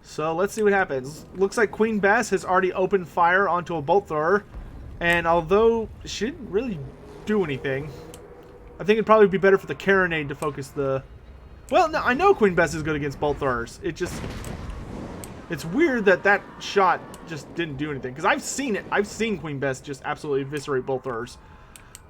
So let's see what happens. Looks like Queen Bess has already opened fire onto a Bolt Thrower, and although she didn't really do anything, I think it'd probably be better for the Carronade to focus the... Well, no, I know Queen Bess is good against Bolt Throwers. It's weird that shot just didn't do anything, because I've seen it. I've seen Queen Bess just absolutely eviscerate Bolt Throwers.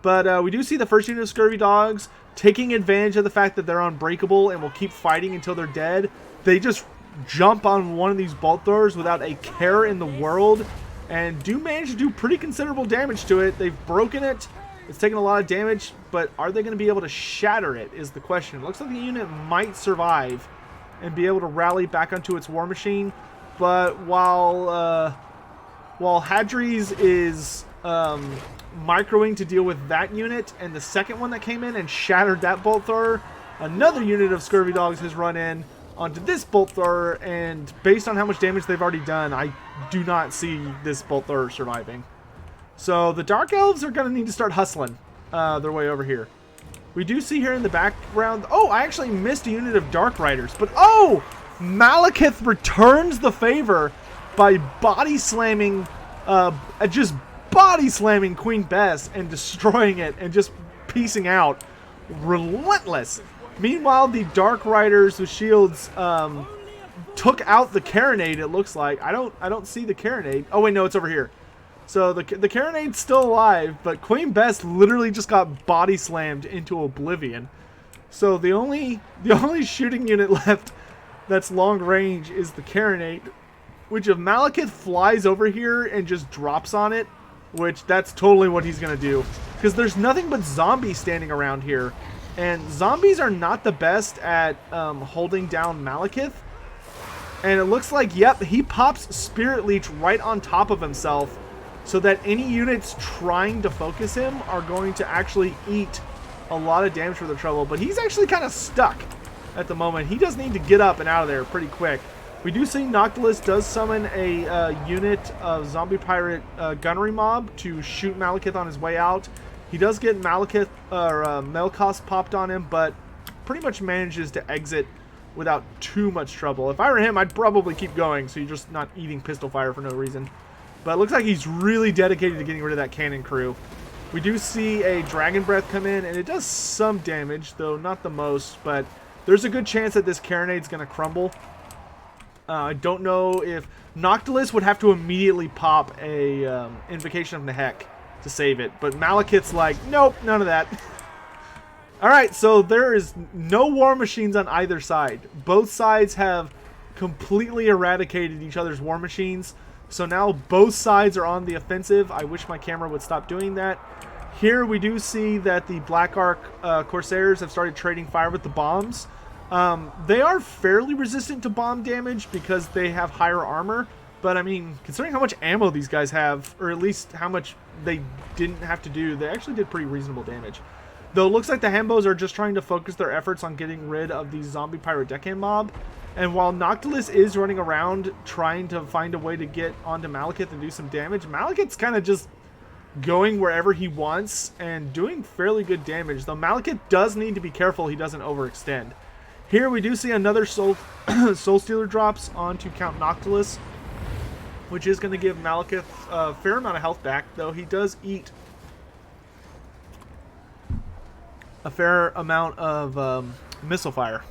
But we do see the first unit of Scurvy Dogs taking advantage of the fact that they're unbreakable and will keep fighting until they're dead. They just jump on one of these Bolt Throwers without a care in the world and do manage to do pretty considerable damage to it. They've broken it. It's taken a lot of damage, but are they going to be able to shatter it is the question. It looks like the unit might survive and be able to rally back onto its war machine. But while Hadries is microing to deal with that unit and the second one that came in and shattered that Bolt Thrower, another unit of Scurvy Dogs has run in onto this bolt thrower, and based on how much damage they've already done, I do not see this bolt thrower surviving. So the Dark Elves are going to need to start hustling their way over here. We do see here in the background... Oh, I actually missed a unit of Dark Riders. But, oh! Malekith returns the favor by body slamming... just body slamming Queen Bess and destroying it and just piecing out. Relentless. Meanwhile, the Dark Riders with shields took out the Carronade, it looks like. I don't see the Carronade. Oh, wait, no, it's over here. So the Carronade's still alive, but Queen Bess literally just got body slammed into oblivion. So the only shooting unit left that's long range is the Carronade, which if Malekith flies over here and just drops on it, which that's totally what he's going to do, because there's nothing but zombies standing around here, and zombies are not the best at holding down Malekith. And it looks like, yep, he pops Spirit Leech right on top of himself, so that any units trying to focus him are going to actually eat a lot of damage for their trouble. But he's actually kind of stuck at the moment. He does need to get up and out of there pretty quick. We do see Noctilus does summon a unit of Zombie Pirate Gunnery Mob to shoot Malekith on his way out. He does get Malekith or Melkos popped on him, but pretty much manages to exit without too much trouble. If I were him, I'd probably keep going, so you're just not eating pistol fire for no reason. But it looks like he's really dedicated to getting rid of that cannon crew. We do see a Dragon Breath come in, and it does some damage, though not the most. But there's a good chance that this Carronade's going to crumble. I don't know if... Noctilus would have to immediately pop a Invocation of Nehek to save it. But Malekith's like, nope, none of that. Alright, so there is no war machines on either side. Both sides have completely eradicated each other's war machines. So now both sides are on the offensive. I wish my camera would stop doing that. Here we do see that the Black Ark Corsairs have started trading fire with the bombs. They are fairly resistant to bomb damage because they have higher armor. But I mean, considering how much ammo these guys have, or at least how much they didn't have to do, they actually did pretty reasonable damage. Though it looks like the Hambos are just trying to focus their efforts on getting rid of the Zombie Pirate Deckhand mob. And while Noctilus is running around trying to find a way to get onto Malekith and do some damage, Malekith's kind of just going wherever he wants and doing fairly good damage. Though Malekith does need to be careful he doesn't overextend. Here we do see another Soul Stealer drops onto Count Noctilus, which is going to give Malekith a fair amount of health back, though he does eat a fair amount of missile fire.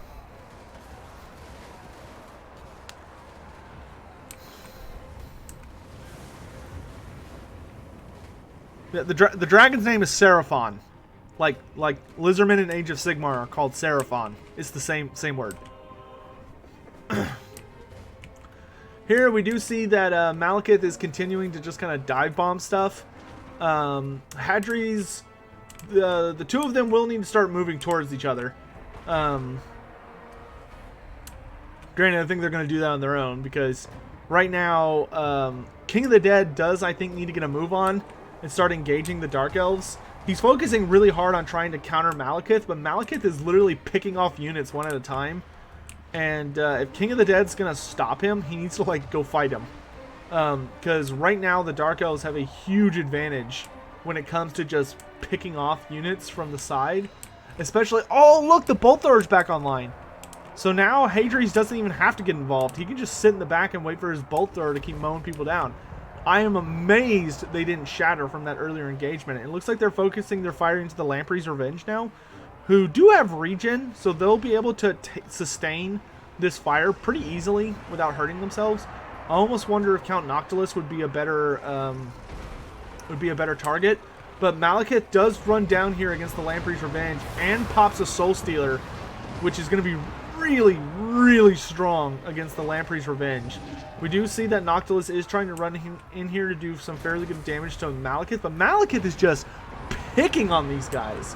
The dragon's name is Seraphon. Like Lizardmen in Age of Sigmar are called Seraphon. It's the same word. Here we do see that Malekith is continuing to just kind of dive bomb stuff. Hadri's, the two of them will need to start moving towards each other. Granted, I think they're going to do that on their own because right now King of the Dead does, I think, need to get a move on and start engaging the Dark Elves. He's focusing really hard on trying to counter Malekith, but Malekith is literally picking off units one at a time. And if King of the Dead's going to stop him, he needs to like go fight him. Because right now the Dark Elves have a huge advantage when it comes to just picking off units from the side. Especially, oh look, the Bolt Thrower's back online. So now Hadri's doesn't even have to get involved. He can just sit in the back and wait for his Bolt Thrower to keep mowing people down. I am amazed they didn't shatter from that earlier engagement. It looks like they're focusing their fire into the Lamprey's Revenge now, who do have regen, so they'll be able to sustain this fire pretty easily without hurting themselves. I almost wonder if Count Noctilus would be a better target. But Malekith does run down here against the Lamprey's Revenge and pops a Soul Stealer, which is going to be really, really strong against the Lamprey's Revenge. We do see that Noctilus is trying to run him in here to do some fairly good damage to Malekith, but Malekith is just picking on these guys.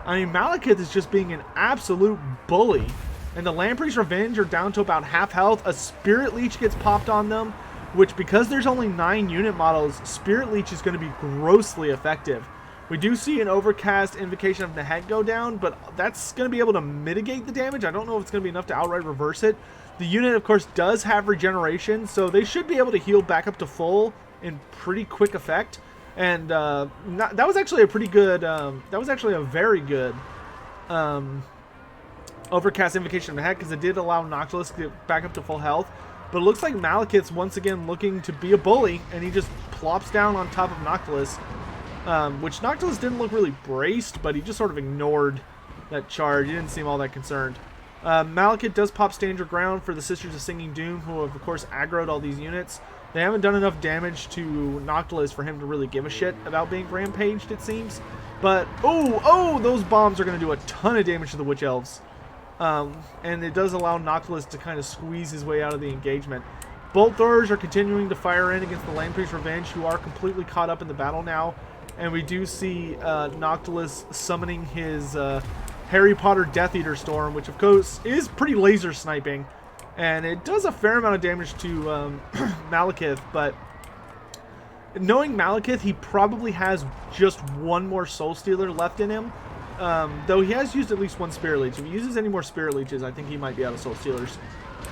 I mean, Malekith is just being an absolute bully. And the Lamprey's Revenge are down to about half health. A Spirit Leech gets popped on them, which because there's only 9 unit models, Spirit Leech is going to be grossly effective. We do see an Overcast Invocation of Nehek go down, but that's going to be able to mitigate the damage. I don't know if it's going to be enough to outright reverse it. The unit, of course, does have regeneration, so they should be able to heal back up to full in pretty quick effect. And that was actually a pretty good, that was actually a very good Overcast Invocation of Nehek, because it did allow Noctilus to get back up to full health. But it looks like Malekith's once again looking to be a bully, and he just plops down on top of Noctilus. Which Noctilus didn't look really braced, but he just sort of ignored that charge. He didn't seem all that concerned. Malekith does pop Stand Your Ground for the Sisters of Singing Doom, who have, of course, aggroed all these units. They haven't done enough damage to Noctilus for him to really give a shit about being rampaged, it seems. But, oh, those bombs are going to do a ton of damage to the Witch Elves. And it does allow Noctilus to kind of squeeze his way out of the engagement. Bolt throwers are continuing to fire in against the Lamprey's Revenge, who are completely caught up in the battle now. And we do see Noctilus summoning his Harry Potter Death Eater Storm, which of course is pretty laser sniping. And it does a fair amount of damage to Malekith, but knowing Malekith, he probably has just one more Soul Stealer left in him. Though he has used at least one Spirit Leech. If he uses any more Spirit Leeches, I think he might be out of Soul Stealers.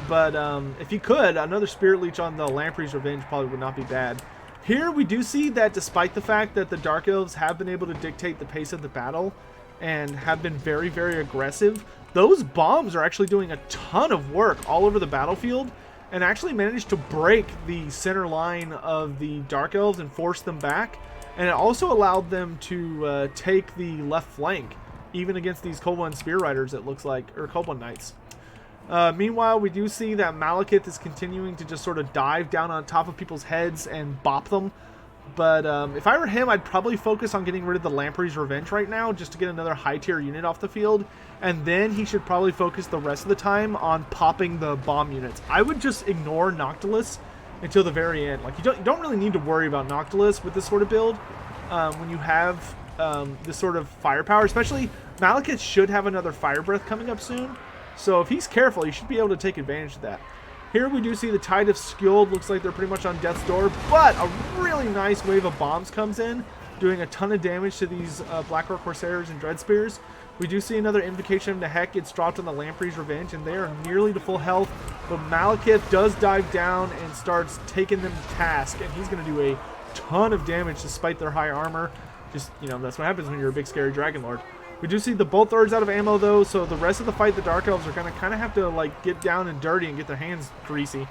But if he could, another Spirit Leech on the Lamprey's Revenge probably would not be bad. Here we do see that despite the fact that the Dark Elves have been able to dictate the pace of the battle and have been very, very aggressive, those bombs are actually doing a ton of work all over the battlefield and actually managed to break the center line of the Dark Elves and force them back. And it also allowed them to take the left flank, even against these Cold One Spear Riders, it looks like, or Cold One Knights. Meanwhile, we do see that Malekith is continuing to just sort of dive down on top of people's heads and bop them. But if I were him, I'd probably focus on getting rid of the Lamprey's Revenge right now, just to get another high-tier unit off the field. And then he should probably focus the rest of the time on popping the bomb units. I would just ignore Noctilus until the very end. Like, you don't really need to worry about Noctilus with this sort of build when you have this sort of firepower. Especially, Malekith should have another Fire Breath coming up soon. So if he's careful, he should be able to take advantage of that. Here we do see the Tide of Skuld. Looks like they're pretty much on death's door, but a really nice wave of bombs comes in, doing a ton of damage to these Black Orc Corsairs and Dread Spears. We do see another Invocation of Nehek gets dropped on the Lamprey's Revenge, and they are nearly to full health. But Malekith does dive down and starts taking them to task, and he's going to do a ton of damage despite their high armor. Just, you know, that's what happens when you're a big scary Dragon Lord. We do see the Bolt Throwers out of ammo, though, so the rest of the fight, the Dark Elves are going to kind of have to, like, get down and dirty and get their hands greasy.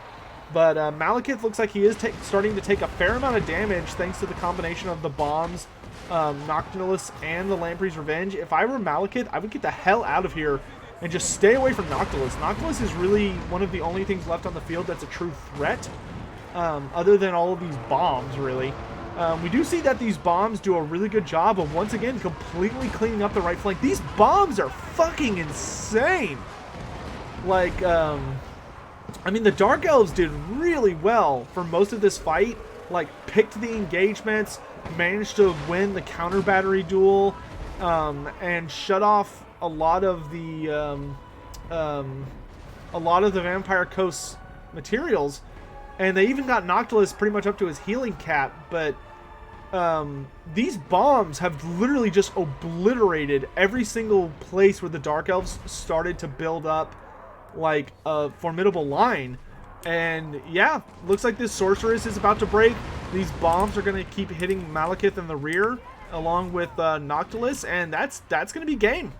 But Malekith looks like he is starting to take a fair amount of damage thanks to the combination of the bombs, Noctilus, and the Lamprey's Revenge. If I were Malekith, I would get the hell out of here and just stay away from Noctilus. Noctilus is really one of the only things left on the field that's a true threat, other than all of these bombs, really. We do see that these bombs do a really good job of, once again, completely cleaning up the right flank. These bombs are fucking insane! Like, I mean, the Dark Elves did really well for most of this fight. Like, picked the engagements, managed to win the counter battery duel, and shut off a lot of the Vampire Coast's materials. And they even got Noctilus pretty much up to his healing cap, but these bombs have literally just obliterated every single place where the Dark Elves started to build up, like, a formidable line. And yeah, looks like this Sorceress is about to break. These bombs are going to keep hitting Malekith in the rear, along with Noctilus, and that's going to be game.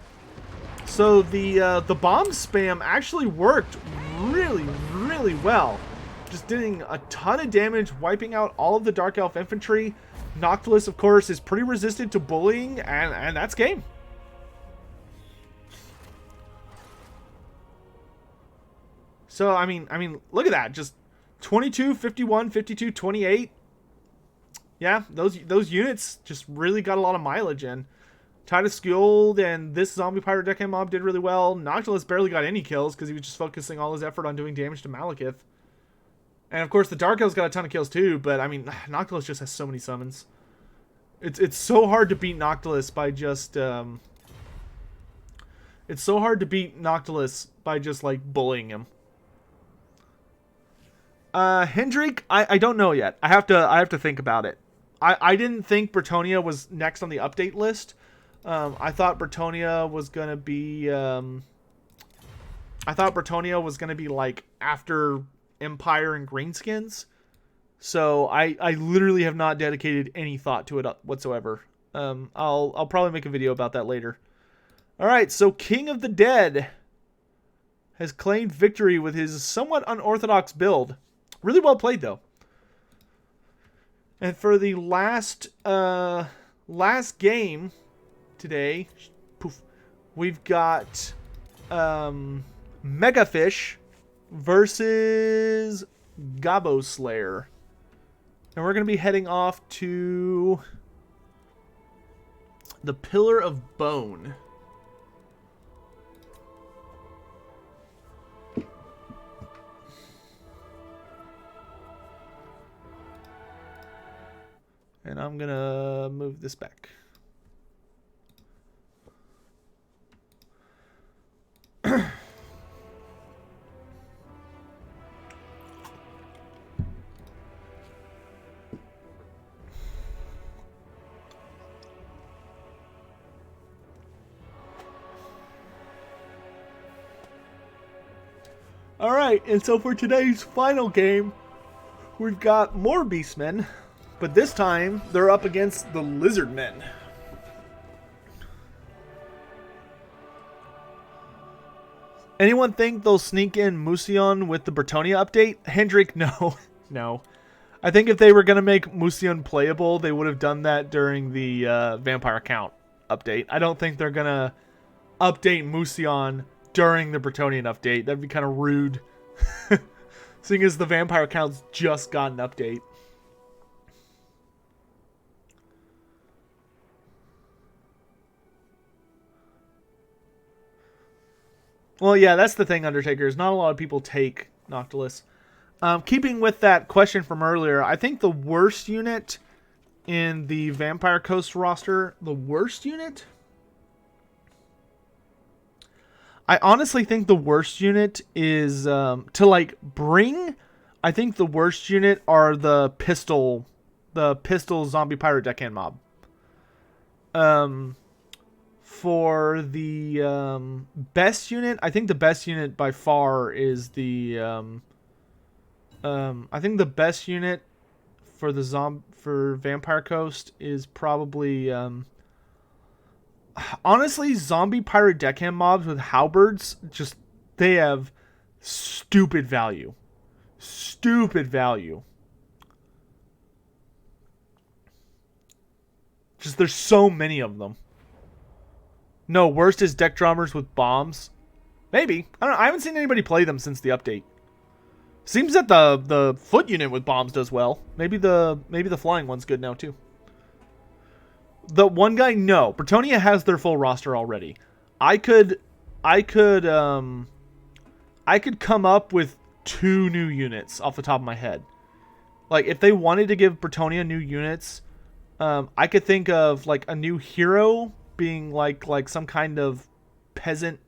So the bomb spam actually worked really, really well. Just doing a ton of damage, wiping out all of the Dark Elf infantry. Noctilus, of course, is pretty resistant to bullying, and that's game. So, I mean, look at that. Just 22, 51, 52, 28. Yeah, those units just really got a lot of mileage in. Tide of Skuld and this Zombie Pirate Deckhand mob did really well. Noctilus barely got any kills because he was just focusing all his effort on doing damage to Malekith. And of course, the Dark Elves got a ton of kills too, but I mean, Noctilus just has so many summons. It's so hard to beat Noctilus by just it's so hard to beat Noctilus by just like bullying him. Hendrik, I don't know yet. I have to think about it. I didn't think Bretonia was next on the update list. I thought Bretonia was gonna be like after Empire and Greenskins. So I literally have not dedicated any thought to it whatsoever. I'll probably make a video about that later. All right, so King of the Dead has claimed victory with his somewhat unorthodox build. Really well played though. And for the last game today, poof, we've got Megafish versus Gobbo Slayer. And we're going to be heading off to the Pillar of Bone. And I'm going to move this back. Alright, and so for today's final game, we've got more Beastmen, but this time they're up against the Lizardmen. Anyone think they'll sneak in Musion with the Bretonia update? Hendrik, no. No. I think if they were going to make Musion playable, they would have done that during the Vampire Count update. I don't think they're going to update Musion during the Bretonian update. That'd be kind of rude. Seeing as the Vampire Count's just got an update. Well, yeah, that's the thing, Undertakers. Not a lot of people take Noctilus. Keeping with that question from earlier, I think the worst unit in the Vampire Coast roster, the worst unit? I honestly think the worst unit is, to like bring, I think the worst unit are the pistol zombie pirate deckhand mob. For the best unit, I think the best unit by far is the I think the best unit for the for Vampire Coast is probably honestly zombie pirate deckhand mobs with halberds. Just they have stupid value. Stupid value. Just there's so many of them. No, worst is deck drummers with bombs. Maybe. I don't know. I haven't seen anybody play them since the update. Seems that the foot unit with bombs does well. Maybe the flying one's good now too. The one guy, no. Bretonia has their full roster already. I could come up with 2 new units off the top of my head. Like if they wanted to give Bretonia new units, I could think of like a new hero being like some kind of peasant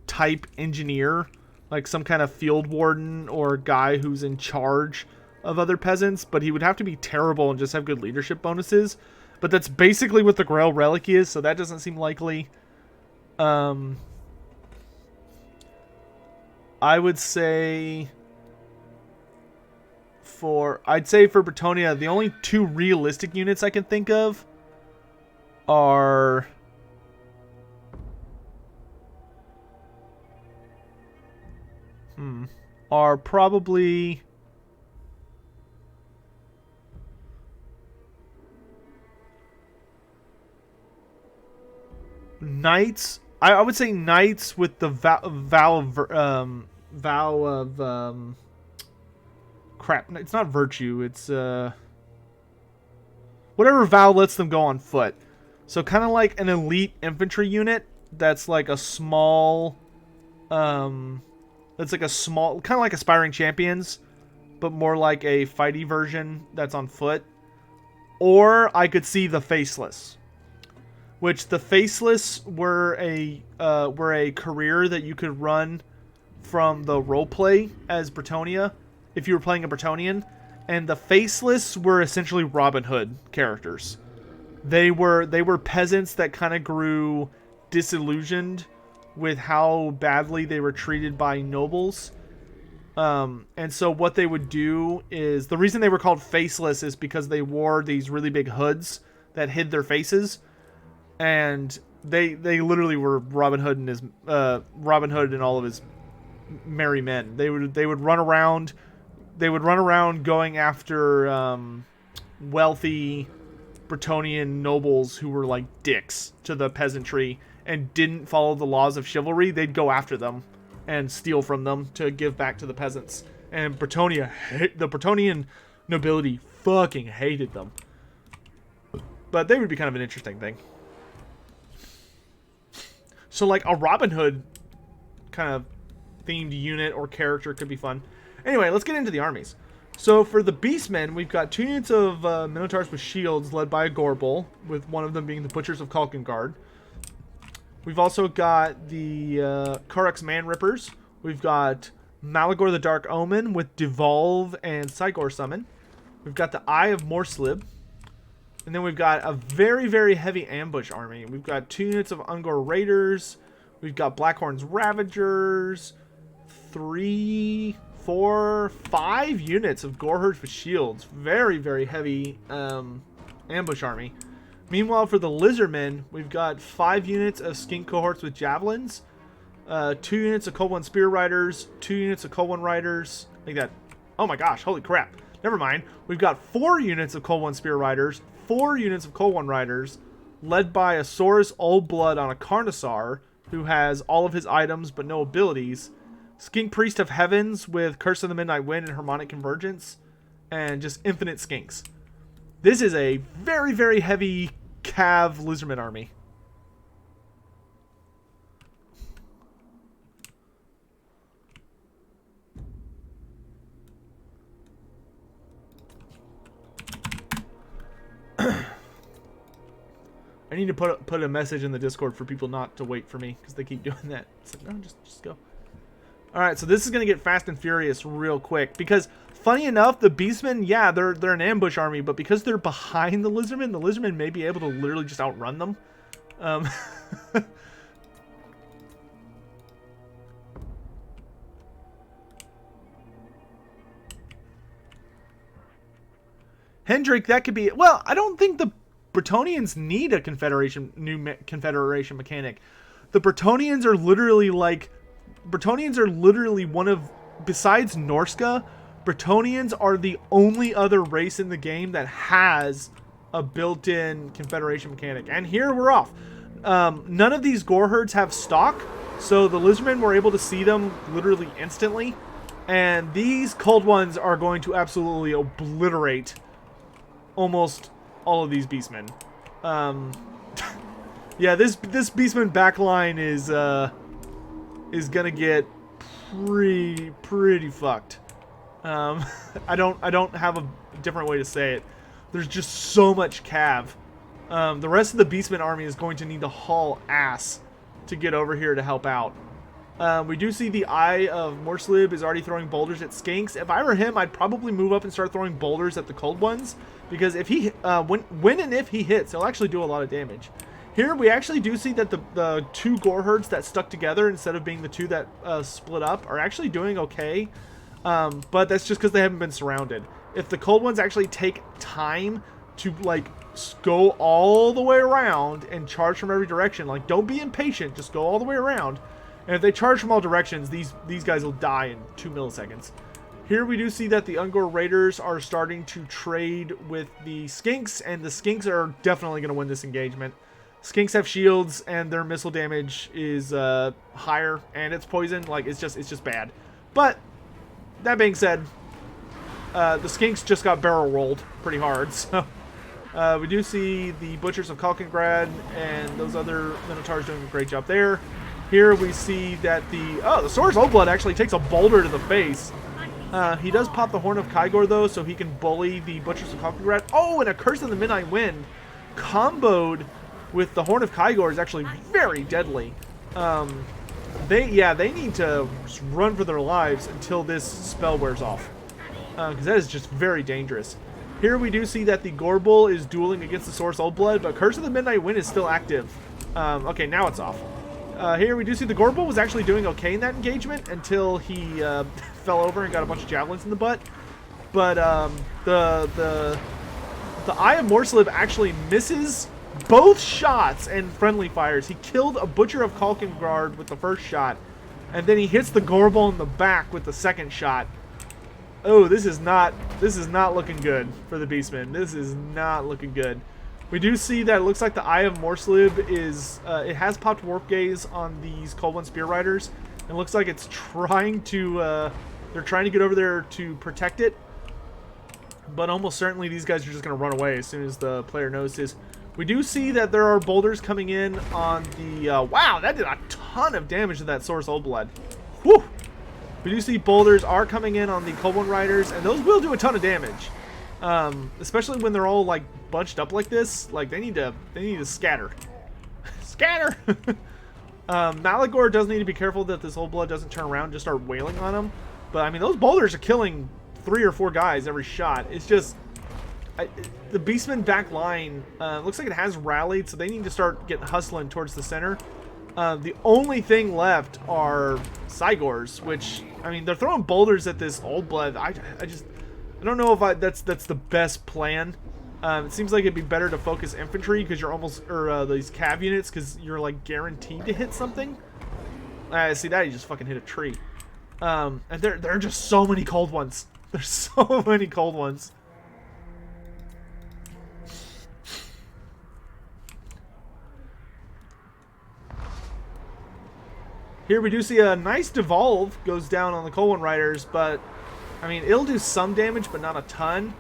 type engineer, like some kind of field warden or guy who's in charge of other peasants, but he would have to be terrible and just have good leadership bonuses. But that's basically what the Grail Relic is, so that doesn't seem likely. I would say for Bretonia, the only 2 realistic units I can think of are probably Knights. I would say Knights with the vow of crap. It's not virtue. It's whatever vow lets them go on foot. So kind of like an elite infantry unit that's like a small, that's like a small, kind of like Aspiring Champions, but more like a fighty version that's on foot. Or I could see the Faceless, which the Faceless were a career that you could run from the roleplay as Bretonia if you were playing a Bretonian, and the Faceless were essentially Robin Hood characters. They were peasants that kind of grew disillusioned with how badly they were treated by nobles. And so what they would do is, the reason they were called Faceless is because they wore these really big hoods that hid their faces, and they literally were Robin Hood and all of his merry men. They would run around going after wealthy Bretonnian nobles who were like dicks to the peasantry and didn't follow the laws of chivalry. They'd go after them and steal from them to give back to the peasants. And the Bretonnian nobility fucking hated them. But they would be kind of an interesting thing. So like a Robin Hood kind of themed unit or character could be fun. Anyway, let's get into the armies. So for the Beastmen, we've got 2 units of Minotaurs with shields led by a Gorbel, with one of them being the Butchers of Kalkengard. We've also got the Karuks Man Rippers. We've got Malagor the Dark Omen with Devolve and Sigor Summon. We've got the Eye of Morslib. And then we've got a very, very heavy ambush army. We've got 2 units of Ungor Raiders. We've got Blackhorn's Ravagers. 3, 4, 5 units of Goreherds with shields. Very, very heavy ambush army. Meanwhile, for the Lizardmen, we've got 5 units of Skink Cohorts with Javelins. 2 units of Cold One Spear Riders. 2 units of Cold One Riders. Like that. Oh my gosh, holy crap. Never mind. We've got 4 units of Cold One Spear Riders. 4 units of Cold One Riders. Led by a Saurus Old Blood on a Carnosaur, who has all of his items but no abilities. Skink Priest of Heavens with Curse of the Midnight Wind and Harmonic Convergence. And just infinite skinks. This is a very, very heavy Cav Lizardman army. I need to put a message in the Discord for people not to wait for me, because they keep doing that. It's like, no, just go. Alright, so this is going to get fast and furious real quick, because funny enough, the Beastmen, yeah, they're an ambush army, but because they're behind the Lizardmen may be able to literally just outrun them. Hendrik, that could be... Well, I don't think the Bretonnians need a new Confederation mechanic. The Bretonnians are literally like... Bretonnians are literally one of... Besides Norsca, Bretonnians are the only other race in the game that has a built-in Confederation mechanic. And here we're off. None of these Goreherds have stock, so the Lizardmen were able to see them literally instantly. And these Cold Ones are going to absolutely obliterate almost all of these Beastmen. Yeah, this Beastman backline is gonna get pretty fucked. I don't have a different way to say it. There's just so much cav. The rest of the Beastman army is going to need to haul ass to get over here to help out. We do see the Eye of Morslib is already throwing boulders at Skinks. If I were him, I'd probably move up and start throwing boulders at the Cold Ones, because if he when and if he hits, he'll actually do a lot of damage. Here we actually do see that the 2 Goreherds that stuck together instead of being the 2 that split up are actually doing okay. But that's just because they haven't been surrounded. If the Cold Ones actually take time to like go all the way around and charge from every direction, like don't be impatient, just go all the way around. And if they charge from all directions, these guys will die in 2 milliseconds. Here we do see that the Ungor Raiders are starting to trade with the Skinks, and the Skinks are definitely going to win this engagement. Skinks have shields, and their missile damage is higher, and it's poison. Like it's just bad. But that being said, the Skinks just got barrel rolled pretty hard. So we do see the Butchers of Kalkengrad and those other Minotaurs doing a great job there. Here we see that the Saurus Old Blood actually takes a boulder to the face. He does pop the Horn of Kygor though, so he can bully the Butchers of Kalkengrad. Oh, and a Curse of the Midnight Wind comboed with the Horn of Kygor is actually very deadly. They need to run for their lives until this spell wears off. because that is just very dangerous. Here we do see that the Gorbel is dueling against the Source Old Blood, but Curse of the Midnight Wind is still active. Okay, now it's off. Here we do see the Gorbel was actually doing okay in that engagement until he fell over and got a bunch of javelins in the butt. But the Eye of Morslib actually misses both shots and friendly fires. He killed a Butcher of Kalkengard with the first shot, and then he hits the Gorbel in the back with the second shot. Oh, this is not looking good for the Beastmen. This is not looking good. We do see that it looks like the Eye of Morslib is it has popped Warp Gaze on these Cold One Spear Riders. It looks like it's trying to they're trying to get over there to protect it. But almost certainly these guys are just going to run away as soon as the player notices. We do see that there are boulders coming in on the... wow, that did a ton of damage to that Source Old Blood. Whew! We do see boulders are coming in on the Cold One Riders, and those will do a ton of damage. Especially when they're all, like, bunched up like this. Like, they need to scatter. Scatter! Malagor does need to be careful that this Old Blood doesn't turn around and just start wailing on him. But, I mean, those boulders are killing 3 or 4 guys every shot. It's just... the Beastmen back line looks like it has rallied, so they need to start getting hustling towards the center. The only thing left are Cygors, which, I mean, they're throwing boulders at this Old Blood. I don't know if that's the best plan. It seems like it'd be better to focus infantry because you're almost, or these cav units, because you're like guaranteed to hit something. See that? He just fucking hit a tree. And there are just so many cold ones. There's so many cold ones. Here we do see a nice devolve goes down on the Cold One Riders, but I mean it'll do some damage, but not a ton.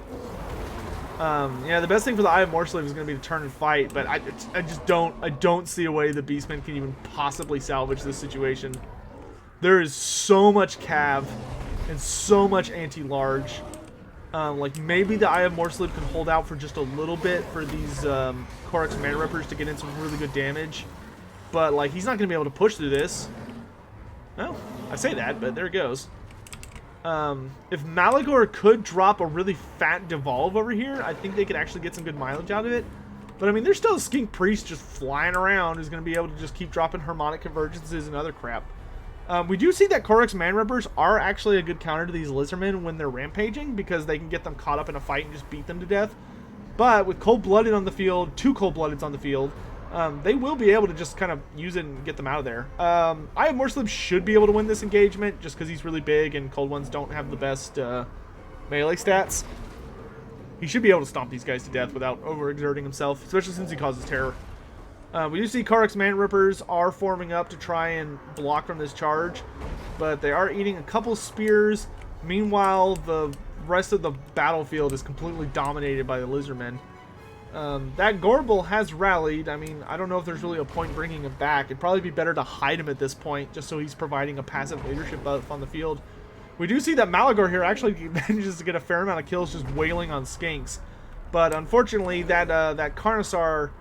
Yeah, the best thing for the Eye of Morslib is going to be to turn and fight, but I just don't see a way the Beastmen can even possibly salvage this situation. There is so much cav and so much anti-large. Like maybe the Eye of Morslib can hold out for just a little bit for these Korax Man Rippers to get in some really good damage, but like he's not going to be able to push through this. Well, I say that, but there it goes. If Malagor could drop a really fat devolve over here, I think they could actually get some good mileage out of it. But I mean, there's still a Skink Priest just flying around who's going to be able to just keep dropping Harmonic Convergences and other crap. We do see that Korax Man Rippers are actually a good counter to these Lizardmen when they're rampaging, because they can get them caught up in a fight and just beat them to death. But with Cold-Blooded on the field, 2 Cold-Bloodeds on the field, they will be able to just kind of use it and get them out of there. Eye of Morslib should be able to win this engagement just because he's really big and Cold Ones don't have the best melee stats. He should be able to stomp these guys to death without overexerting himself, especially since he causes terror. We do see Korax Man Rippers are forming up to try and block from this charge, but they are eating a couple spears. Meanwhile, the rest of the battlefield is completely dominated by the Lizardmen. That Gorbel has rallied. I mean, I don't know if there's really a point bringing him back. It'd probably be better to hide him at this point, just so he's providing a passive leadership buff on the field. We do see that Malagor here actually manages to get a fair amount of kills just wailing on skinks. But unfortunately, that Carnosaur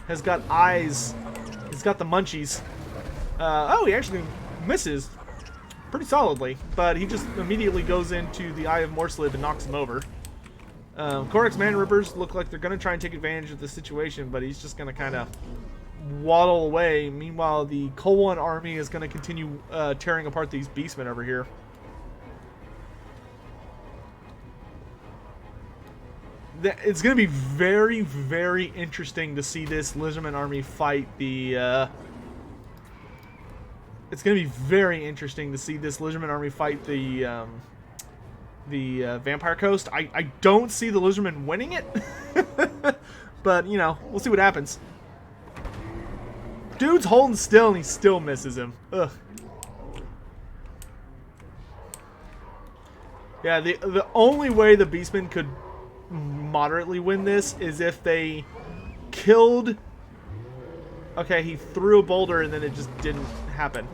has got eyes. He's got the munchies. Oh, he actually misses pretty solidly, but he just immediately goes into the Eye of Morslib and knocks him over. Korax Man Rippers look like they're going to try and take advantage of the situation, but he's just going to kind of waddle away. Meanwhile, the Cold One army is going to continue tearing apart these Beastmen over here. It's going to be very, very interesting to see this Lizardman army fight the... It's going to be very interesting to see this Lizardman army fight the Vampire Coast. I don't see the Lizardmen winning it. But, you know, we'll see what happens. Dude's holding still and he still misses him. Ugh. Yeah, the only way the Beastmen could moderately win this is if they killed... Okay, he threw a boulder and then it just didn't happen.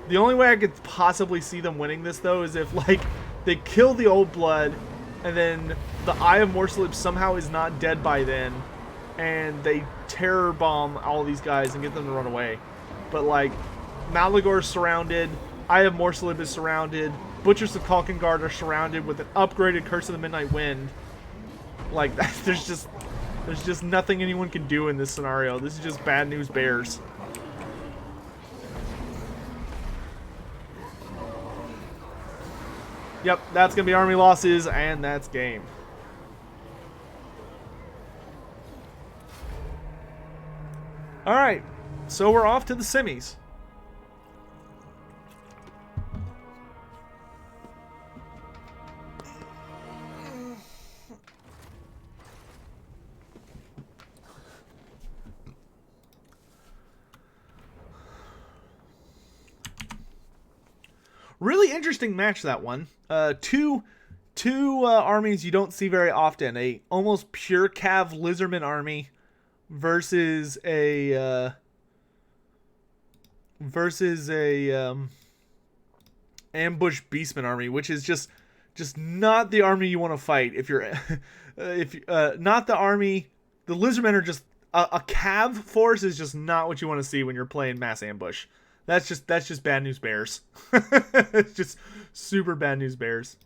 The only way I could possibly see them winning this, though, is if, like, they kill the Old Blood and then the Eye of Morslib somehow is not dead by then and they terror bomb all these guys and get them to run away. But, like, Malagor's surrounded, Eye of Morsalib is surrounded. Butchers of Kalkengard are surrounded with an upgraded Curse of the Midnight Wind. Like, there's just nothing anyone can do in this scenario. This is just bad news bears. Yep, that's going to be army losses, and that's game. Alright, so we're off to the semis. Really interesting match, that one. Two armies you don't see very often. A almost pure cav Lizardman army versus a ambush Beastmen army, which is just not the army you want to fight. If you're not the army, the Lizardmen are just a cav force is just not what you want to see when you're playing mass ambush. That's just bad news bears. It's just super bad news bears.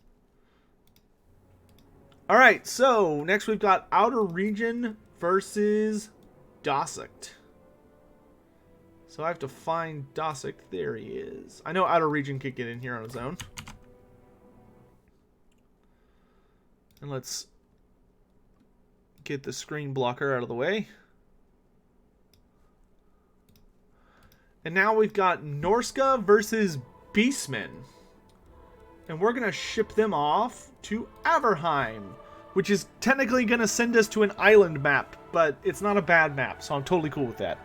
All right, so next we've got Outer Region versus Dossect. So I have to find Dossect. There he is. I know Outer Region could get in here on his own. And let's get the screen blocker out of the way. And now we've got Norsca versus Beastmen. And we're going to ship them off to Averheim, which is technically going to send us to an island map, but it's not a bad map, so I'm totally cool with that.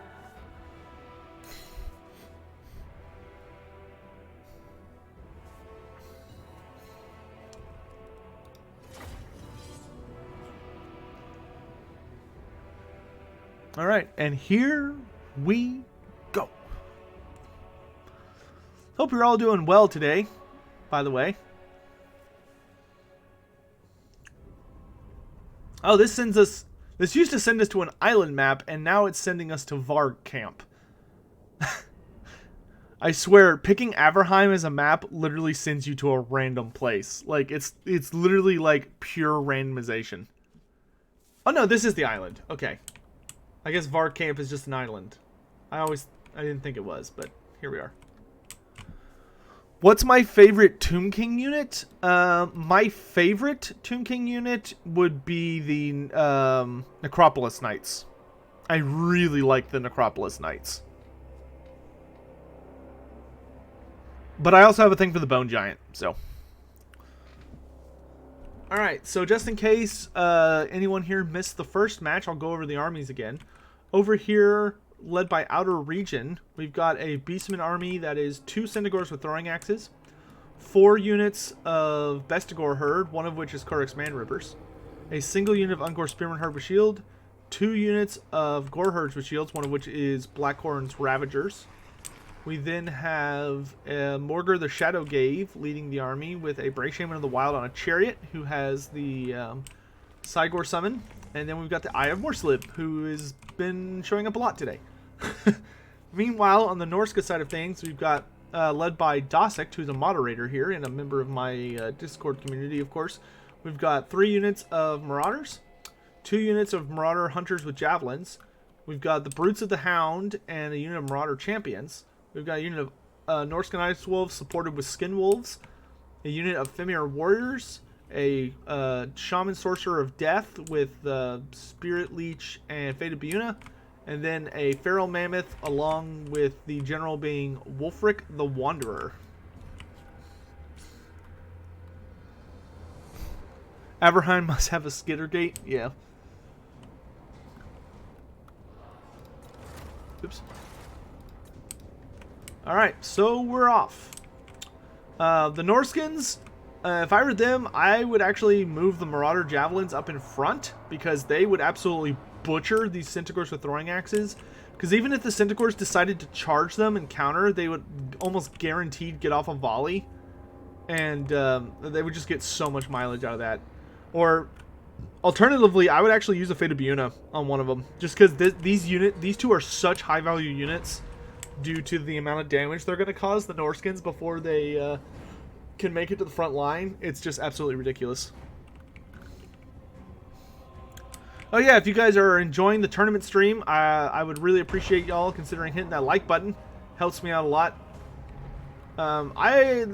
All right, and here we go. Hope you're all doing well today, by the way. Oh, this used to send us to an island map, and now it's sending us to Varg Camp. I swear, picking Averheim as a map literally sends you to a random place. Like, it's literally like pure randomization. Oh no, this is the island. Okay. I guess Varg Camp is just an island. I didn't think it was, but here we are. What's my favorite Tomb King unit? My favorite Tomb King unit would be the Necropolis Knights. I really like the Necropolis Knights. But I also have a thing for the Bone Giant, so. Alright, so just in case anyone here missed the first match, I'll go over the armies again. Over here, led by Outer Region, we've got a Beastman army that is 2 Cyndigors with throwing axes, 4 units of Bestigor Herd, one of which is Kurix Man-Rippers, a single unit of Ungor Spearman Herd with shield, 2 units of Gore Herds with shields, one of which is Blackhorn's Ravagers. We then have Morgur the Shadow Gave leading the army with a Brave Shaman of the Wild on a chariot who has the Cygor summon. And then we've got the Eye of Morsalib, who has been showing up a lot today. Meanwhile, on the Norsca side of things, we've got led by Dossect, who's a moderator here and a member of my Discord community, of course. We've got 3 units of Marauders, 2 units of Marauder Hunters with Javelins. We've got the Brutes of the Hound and a unit of Marauder Champions. We've got a unit of Norscan Ice Wolves supported with Skin Wolves, a unit of Fimir Warriors, a Shaman Sorcerer of Death with Spirit Leech and Fated Biuna, and then a Feral Mammoth along with the general being Wulfric the Wanderer. Averheim must have a Skittergate? Yeah. Oops. Alright, so we're off. The Norskins, if I were them, I would actually move the Marauder Javelins up in front, because they would absolutely butcher these Cyntigors with throwing axes. Because even if the Cyntigors decided to charge them and counter, they would almost guaranteed get off a volley. And they would just get so much mileage out of that. Or, alternatively, I would actually use a Fated Biuna on one of them. Just because these 2 are such high value units due to the amount of damage they're going to cause the Norskins before they can make it to the front line. It's just absolutely ridiculous. Oh yeah, if you guys are enjoying the tournament stream, I would really appreciate y'all considering hitting that like button. Helps me out a lot. I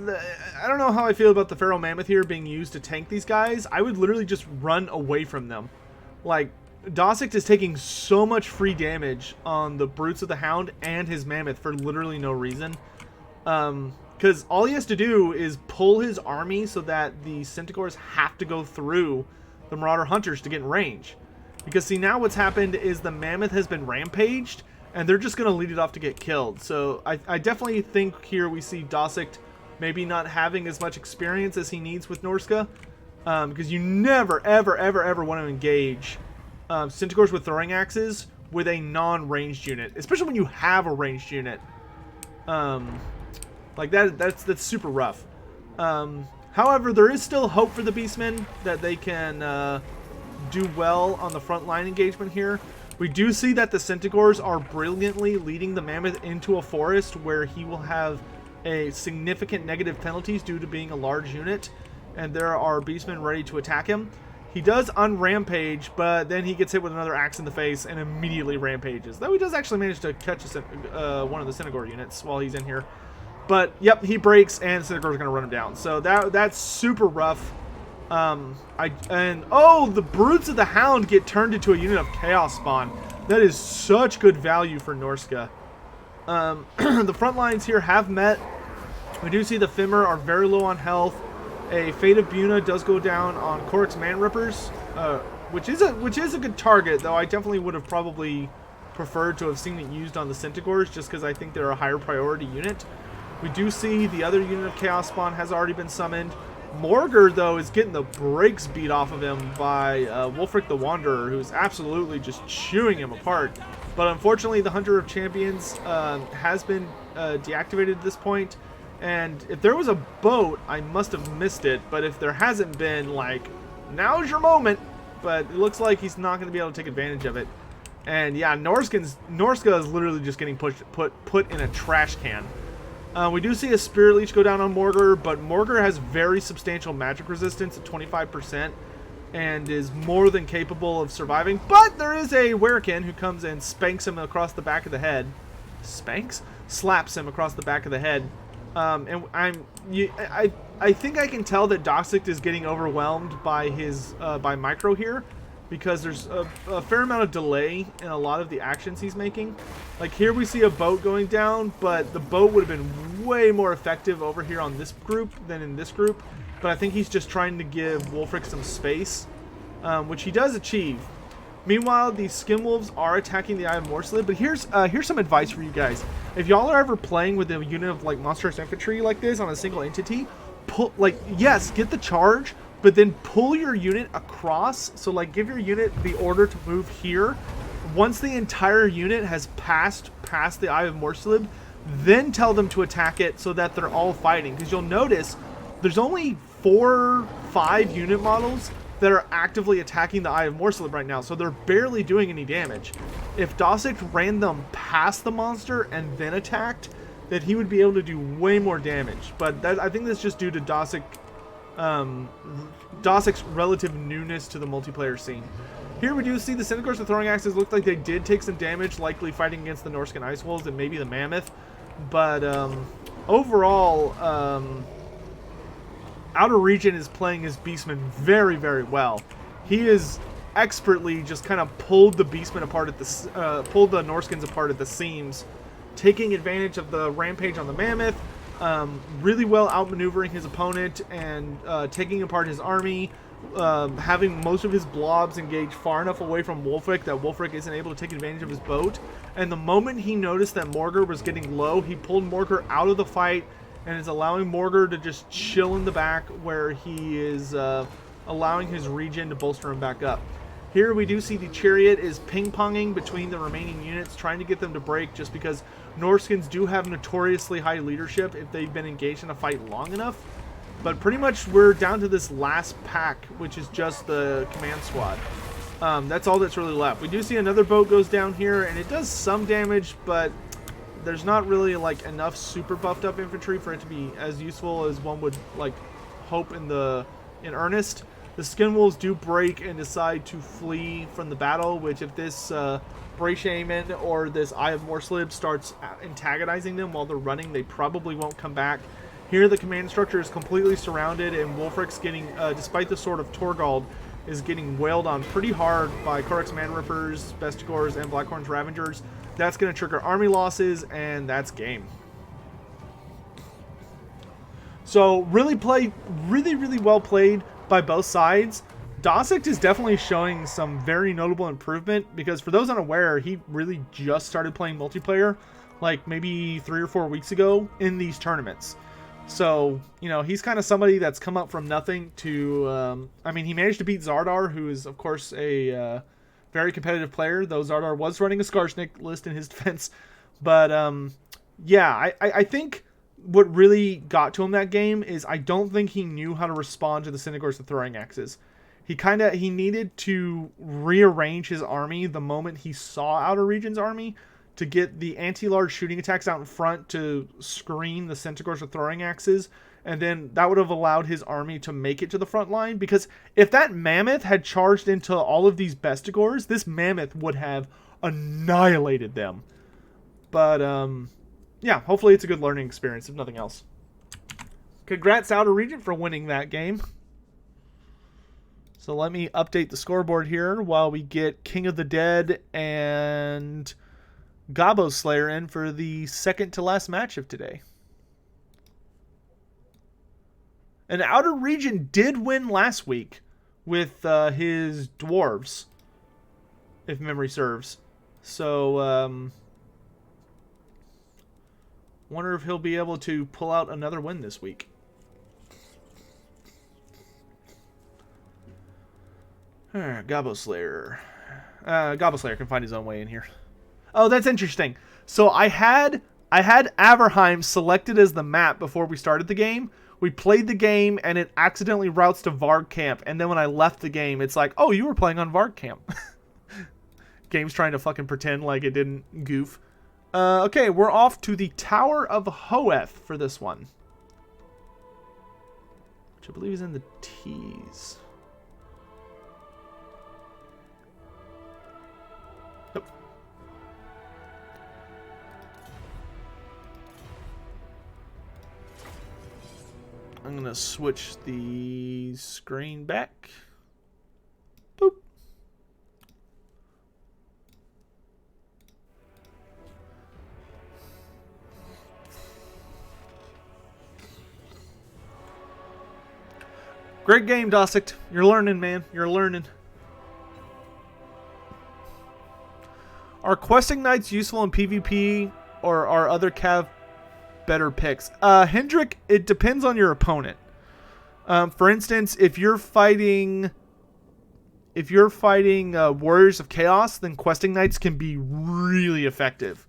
don't know how I feel about the Pharaoh Mammoth here being used to tank these guys. I would literally just run away from them. Like, Dossick is taking so much free damage on the Brutes of the Hound and his Mammoth for literally no reason. Because all he has to do is pull his army so that the Centaurs have to go through the Marauder Hunters to get in range. Because see, now what's happened is the Mammoth has been rampaged, and they're just going to lead it off to get killed. So I definitely think here we see Dossick maybe not having as much experience as he needs with Norsca. Because you never, ever, ever, ever want to engage Centaurs with throwing axes with a non-ranged unit. Especially when you have a ranged unit. Like that's super rough. However, there is still hope for the Beastmen that they can do well on the front line engagement here. We do see that the Centaurs are brilliantly leading the Mammoth into a forest where he will have a significant negative penalties due to being a large unit, and there are Beastmen ready to attack him. He does unrampage, but then he gets hit with another axe in the face and immediately rampages. Though he does actually manage to catch one of the Centaur units while he's in here. But yep, he breaks and Centaur's going to run him down. So that's super rough. The Brutes of the Hound get turned into a unit of Chaos Spawn. That is such good value for Norsca. The front lines here have met. We do see the Fimmer are very low on health. A Fate of Buna does go down on Korik's Man Rippers, which is a good target, though I definitely would have probably preferred to have seen it used on the Centaurs, just because I think they're a higher priority unit. We do see the other unit of Chaos Spawn has already been summoned. Morgar, though, is getting the brakes beat off of him by Wulfric the Wanderer, who's absolutely just chewing him apart. But unfortunately, the Hunter of Champions has been deactivated at this point. And if there was a boat, I must have missed it. But if there hasn't been, like, now's your moment. But it looks like he's not going to be able to take advantage of it. And yeah, Norsca is literally just getting put in a trash can. We do see a Spirit Leech go down on Morgar, but Morgar has very substantial magic resistance at 25% and is more than capable of surviving. But there is a Werekin who comes and spanks him across the back of the head. Slaps him across the back of the head. I think I can tell that Dossick is getting overwhelmed by his by Micro here, because there's a fair amount of delay in a lot of the actions he's making. Like here we see a boat going down, but the boat would have been way more effective over here on this group than in this group. But I think he's just trying to give Wulfric some space, which he does achieve. Meanwhile, the Skinwolves are attacking the Eye of Morslib, but here's some advice for you guys. If y'all are ever playing with a unit of like monstrous infantry like this on a single entity, yes, get the charge, but then pull your unit across. So like give your unit the order to move here. Once the entire unit has passed the Eye of Morslib, then tell them to attack it so that they're all fighting. Because you'll notice there's only 4-5 unit models that are actively attacking the Eye of Morslib right now, so they're barely doing any damage. If Dossick ran them past the monster and then attacked, then he would be able to do way more damage. But I think that's just due to Dossick's relative newness to the multiplayer scene. Here we do see the Centaurs with throwing axes look like they did take some damage, likely fighting against the Norscan Ice Wolves and maybe the Mammoth. But overall, Outer Region is playing his Beastmen very, very well. He is expertly just kind of pulled the Beastmen apart at the pulled the Norskins apart at the seams, taking advantage of the rampage on the Mammoth, really well outmaneuvering his opponent and taking apart his army, having most of his blobs engaged far enough away from Wulfric that Wulfric isn't able to take advantage of his boat. And the moment he noticed that Morgar was getting low, he pulled Morgar out of the fight and is allowing Morgar to just chill in the back, where he is allowing his regen to bolster him back up. Here we do see the Chariot is ping-ponging between the remaining units, trying to get them to break, just because Norskins do have notoriously high leadership if they've been engaged in a fight long enough. But pretty much we're down to this last pack, which is just the command squad. That's all that's really left. We do see another boat goes down here, and it does some damage, but there's not really like enough super buffed up infantry for it to be as useful as one would like hope in earnest. The skin wolves do break and decide to flee from the battle, which if this Bray Shaman or this Eye of Morslib starts antagonizing them while they're running, they probably won't come back. Here the command structure is completely surrounded, and Wolfric's getting, despite the Sword of Torgald, is getting wailed on pretty hard by Korrik's Manrippers, Bestigors, and Blackhorn's Ravengers. That's going to trigger army losses, and that's game. So really well played by both sides. Dossick is definitely showing some very notable improvement, because for those unaware, he really just started playing multiplayer like maybe 3 or 4 weeks ago in these tournaments. So, you know, he's kind of somebody that's come up from nothing to, I mean, he managed to beat Zardar, who is, of course, a very competitive player, though Zardar was running a Skarsnik list in his defense. But, yeah, I think what really got to him that game is I don't think he knew how to respond to the Synagors and Throwing Axes. He needed to rearrange his army the moment he saw Outer Region's army to get the anti-large shooting attacks out in front to screen the Centaurs with Throwing Axes, and then that would have allowed his army to make it to the front line, because if that Mammoth had charged into all of these Bestigors, this Mammoth would have annihilated them. But, yeah, hopefully it's a good learning experience, if nothing else. Congrats, Outer Region, for winning that game. So let me update the scoreboard here while we get King of the Dead and Gabo Slayer in for the second to last match of today. And Outer Region did win last week with his dwarves, if memory serves. So, wonder if he'll be able to pull out another win this week. Gabo Slayer. Gabo Slayer can find his own way in here. Oh, that's interesting. So I had Averheim selected as the map before we started the game. We played the game, and it accidentally routes to Varg Camp. And then when I left the game, it's like, oh, you were playing on Varg Camp. Game's trying to fucking pretend like it didn't goof. Okay, we're off to the Tower of Hoeth for this one, which I believe is in the T's. Nope. I'm gonna switch the screen back. Boop. Great game, Dossick. You're learning, man. You're learning. Are questing knights useful in PvP, or are other cav better picks? Hendrik, it depends on your opponent. For instance, if you're fighting Warriors of Chaos, then questing knights can be really effective.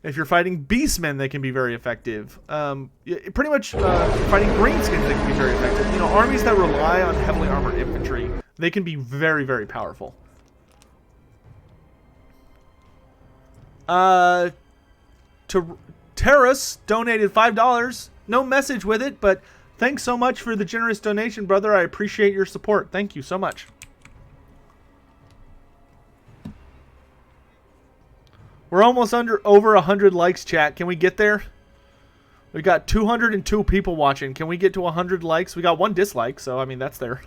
If you're fighting Beastmen, they can be very effective. Pretty much fighting Greenskins, they can be very effective. You know, armies that rely on heavily armored infantry, they can be very, very powerful. Terrace donated $5. No message with it, but thanks so much for the generous donation, brother. I appreciate your support. Thank you so much. We're almost over 100 likes, chat. Can we get there? We got 202 people watching. Can we get to 100 likes? We got 1 dislike, so I mean that's there.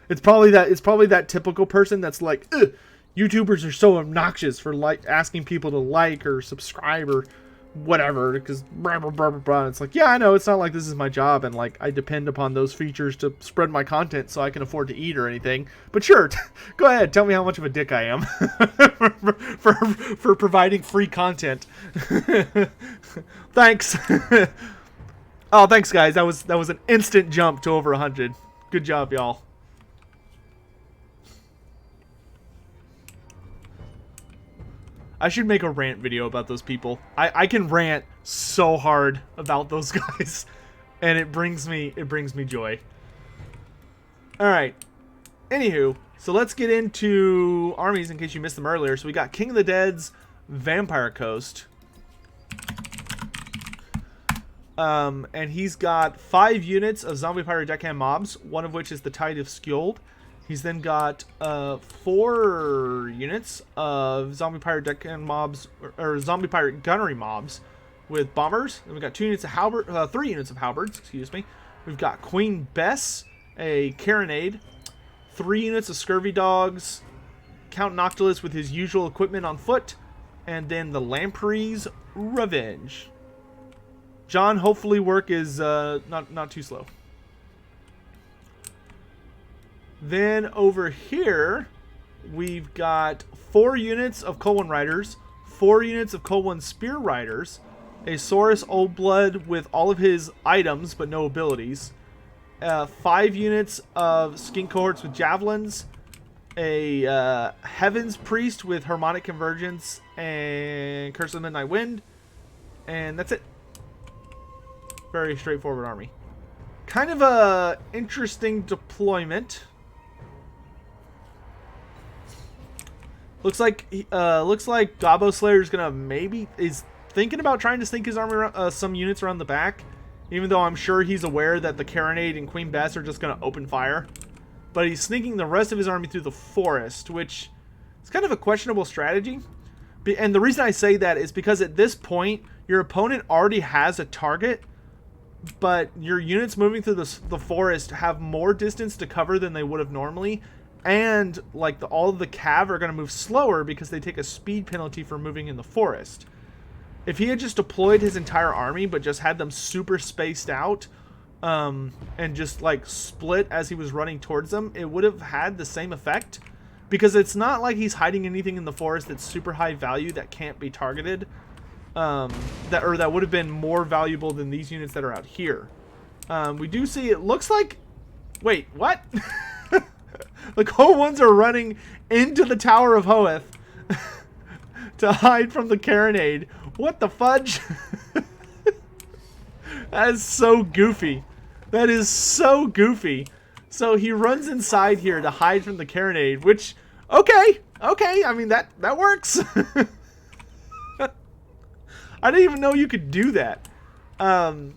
It's probably that typical person that's like, ugh, YouTubers are so obnoxious for asking people to like or subscribe or whatever, because blah, blah, blah, blah, blah. It's like, yeah, I know, it's not like this is my job and like I depend upon those features to spread my content so I can afford to eat or anything. But sure, go ahead, tell me how much of a dick I am for providing free content. Thanks. Oh, thanks guys. That was an instant jump to over 100. Good job, y'all. I should make a rant video about those people. I can rant so hard about those guys, and it brings me joy. All right. Anywho, so let's get into armies in case you missed them earlier. So we got King of the Dead's Vampire Coast. And he's got 5 units of zombie pirate deckhand mobs, one of which is the Tide of Skjold. He's then got 4 units of zombie pirate deckhand mobs, or zombie pirate gunnery mobs with bombers. Then we've got 2 units of halberd, 3 units of halberds, excuse me. We've got Queen Bess, a carronade, 3 units of scurvy dogs, Count Noctilus with his usual equipment on foot, and then the Lamprey's Revenge. John, hopefully work is not too slow. Then over here, we've got 4 units of Colwyn Riders, 4 units of Colwyn Spear Riders, a Saurus Old Blood with all of his items but no abilities, 5 units of Skink Cohorts with Javelins, a Heaven's Priest with Harmonic Convergence and Curse of the Midnight Wind, and that's it. Very straightforward army. Kind of a interesting deployment. Looks like Gobbo Slayer is gonna is thinking about trying to sneak his army around, some units around the back, even though I'm sure he's aware that the Carronade and Queen Bess are just gonna open fire. But he's sneaking the rest of his army through the forest, which is kind of a questionable strategy. And the reason I say that is because at this point, your opponent already has a target, but your units moving through the forest have more distance to cover than they would have normally, and like all of the cav are going to move slower because they take a speed penalty for moving in the forest. If he had just deployed his entire army but just had them super spaced out and just like split as he was running towards them, it would have had the same effect, because it's not like he's hiding anything in the forest that's super high value that can't be targeted. That would have been more valuable than these units that are out here. We do see, it looks like, wait, what? The Colwyns are running into the Tower of Hoeth to hide from the carronade. What the fudge? That is so goofy. That is so goofy. So he runs inside here to hide from the carronade, which, okay, I mean, that works. I didn't even know you could do that. Though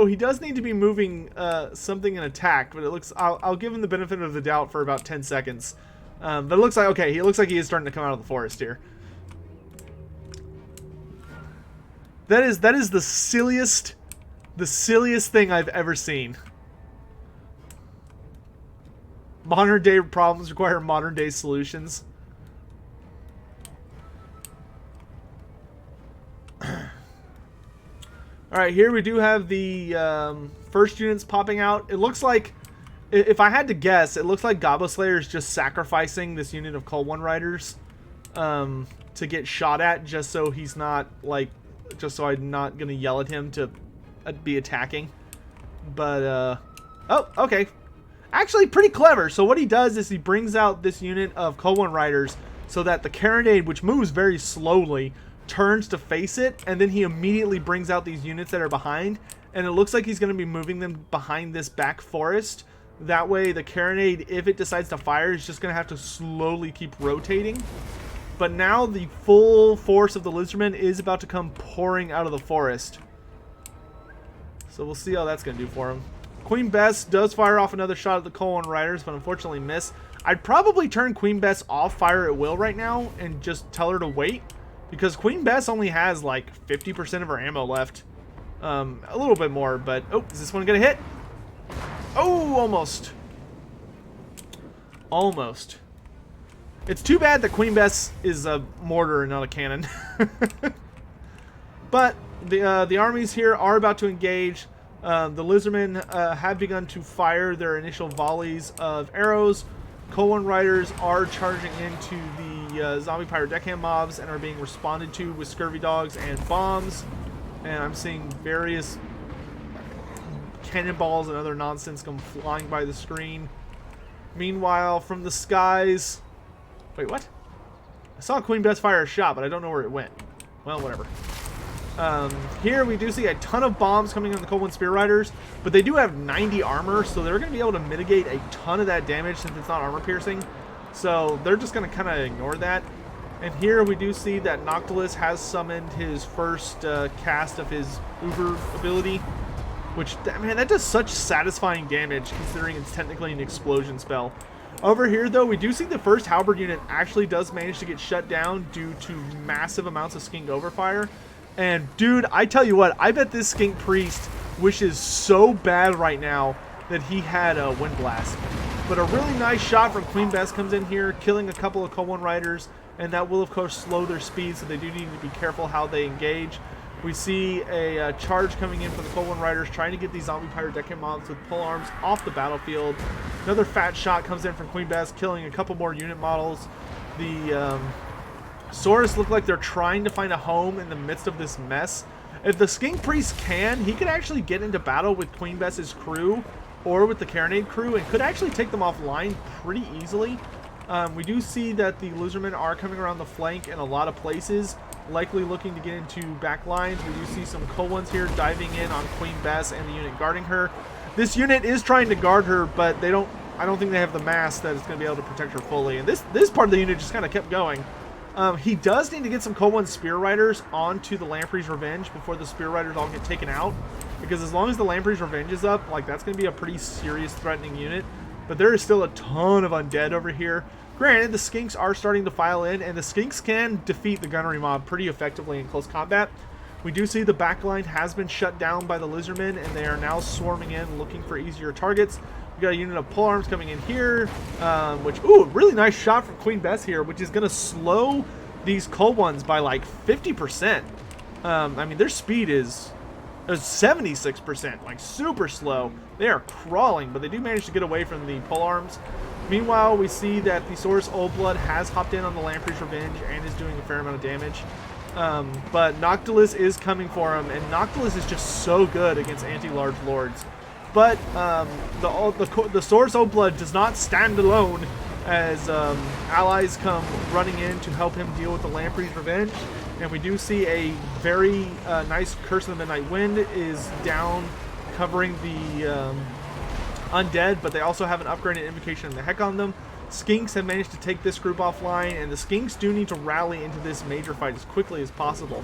he does need to be moving something in attack, but it looks, I'll give him the benefit of the doubt for about 10 seconds. But it looks like, okay, he looks like he is starting to come out of the forest here. That is the silliest thing I've ever seen. Modern day problems require modern day solutions. Alright, here we do have the first units popping out. It looks like, if I had to guess, it looks like Gobbo Slayer is just sacrificing this unit of Colwyn Riders to get shot at, just so he's not, like, just so I'm not going to yell at him to be attacking. But, oh, okay. Actually, pretty clever. So what he does is he brings out this unit of Colwyn Riders so that the carronade, which moves very slowly, turns to face it, and then he immediately brings out these units that are behind, and it looks like he's going to be moving them behind this back forest. That way the carronade, if it decides to fire, is just going to have to slowly keep rotating. But now the full force of the Lizardmen is about to come pouring out of the forest, so we'll see how that's going to do for him. Queen Bess does fire off another shot at the Colwyn Riders, but unfortunately miss. I'd probably turn Queen Bess off fire at will right now and just tell her to wait, because Queen Bess only has like 50% of her ammo left. A little bit more, but... oh, is this one going to hit? Oh, almost. Almost. It's too bad that Queen Bess is a mortar and not a cannon. But the armies here are about to engage. The Lizardmen have begun to fire their initial volleys of arrows. Colwyn Riders are charging into the zombie pirate deckhand mobs and are being responded to with scurvy dogs and bombs. And I'm seeing various cannonballs and other nonsense come flying by the screen. Meanwhile, from the skies... wait, what? I saw Queen Bess fire a shot, but I don't know where it went. Well, whatever. Here we do see a ton of bombs coming on the Colwyn Spear Riders, but they do have 90 armor, so they're going to be able to mitigate a ton of that damage since it's not armor piercing. So they're just going to kind of ignore that. And here we do see that Noctilus has summoned his first cast of his Uber ability, which, man, that does such satisfying damage considering it's technically an explosion spell. Over here, though, we do see the first Halberd unit actually does manage to get shut down due to massive amounts of Skink Overfire. And, dude, I tell you what, I bet this Skink Priest wishes so bad right now that he had a Wind Blast. But a really nice shot from Queen Bess comes in here, killing a couple of Cold One Riders, and that will, of course, slow their speed, so they do need to be careful how they engage. We see a charge coming in for the Cold One Riders, trying to get these Zombie Pyrotechnic mobs with pole arms off the battlefield. Another fat shot comes in from Queen Bess, killing a couple more unit models. The Saurus look like they're trying to find a home in the midst of this mess. If the Skink Priest can, he could actually get into battle with Queen Bess's crew or with the Carronade crew and could actually take them offline pretty easily. We do see that the Lizardmen are coming around the flank in a lot of places, likely looking to get into back lines. We do see some Cold Ones here diving in on Queen Bess and the unit guarding her. This unit is trying to guard her, but I don't think they have the mass that is going to be able to protect her fully. And this part of the unit just kind of kept going. He does need to get some Cold One Spear Riders onto the Lamprey's Revenge before the Spear Riders all get taken out. Because as long as the Lamprey's Revenge is up, like, that's going to be a pretty serious threatening unit. But there is still a ton of undead over here. Granted, the Skinks are starting to file in, and the Skinks can defeat the Gunnery mob pretty effectively in close combat. We do see the backline has been shut down by the Lizardmen, and they are now swarming in, looking for easier targets. We got a unit of polearms coming in here, ooh, really nice shot from Queen Bess here, which is going to slow these Cold Ones by like 50%. I mean, their speed is 76%, like super slow. They are crawling, but they do manage to get away from the polearms. Meanwhile, we see that the Saurus Old Blood has hopped in on the Lamprey's Revenge and is doing a fair amount of damage. But Noctilus is coming for him, and Noctilus is just so good against anti-large lords. But the Saurus Old Blood does not stand alone as allies come running in to help him deal with the Lamprey's Revenge. And we do see a very nice Curse of the Midnight Wind is down, covering the undead, but they also have an upgraded Invocation in the heck on them. Skinks have managed to take this group offline, and the Skinks do need to rally into this major fight as quickly as possible.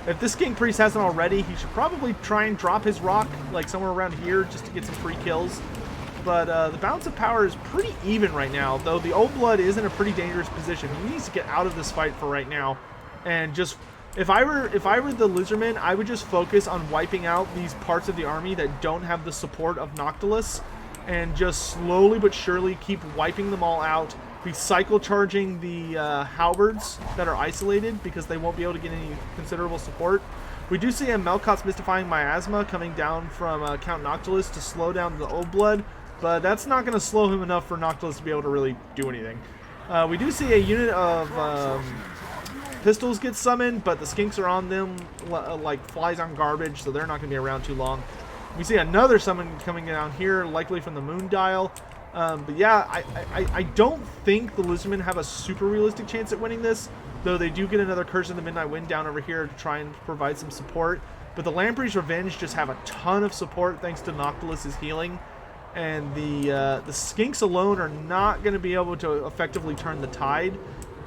If this Skink Priest hasn't already, he should probably try and drop his rock like somewhere around here just to get some free kills. But the balance of power is pretty even right now, though the Old Blood is in a pretty dangerous position. He needs to get out of this fight for right now, and just if I were the Lizardmen, I would just focus on wiping out these parts of the army that don't have the support of Noctilus, and just slowly but surely keep wiping them all out. Be cycle charging the halberds that are isolated because they won't be able to get any considerable support. We do see a Melkot's Mystifying Miasma coming down from Count Noctilus to slow down the Old Blood, but that's not going to slow him enough for Noctilus to be able to really do anything. We do see a unit of pistols get summoned, but the Skinks are on them like flies on garbage, so they're not going to be around too long. We see another summon coming down here, likely from the Moon Dial. But yeah, I don't think the Lizardmen have a super realistic chance at winning this, though they do get another Curse of the Midnight Wind down over here to try and provide some support. But the Lamprey's Revenge just have a ton of support thanks to Noctilus's healing, and the Skinks alone are not going to be able to effectively turn the tide.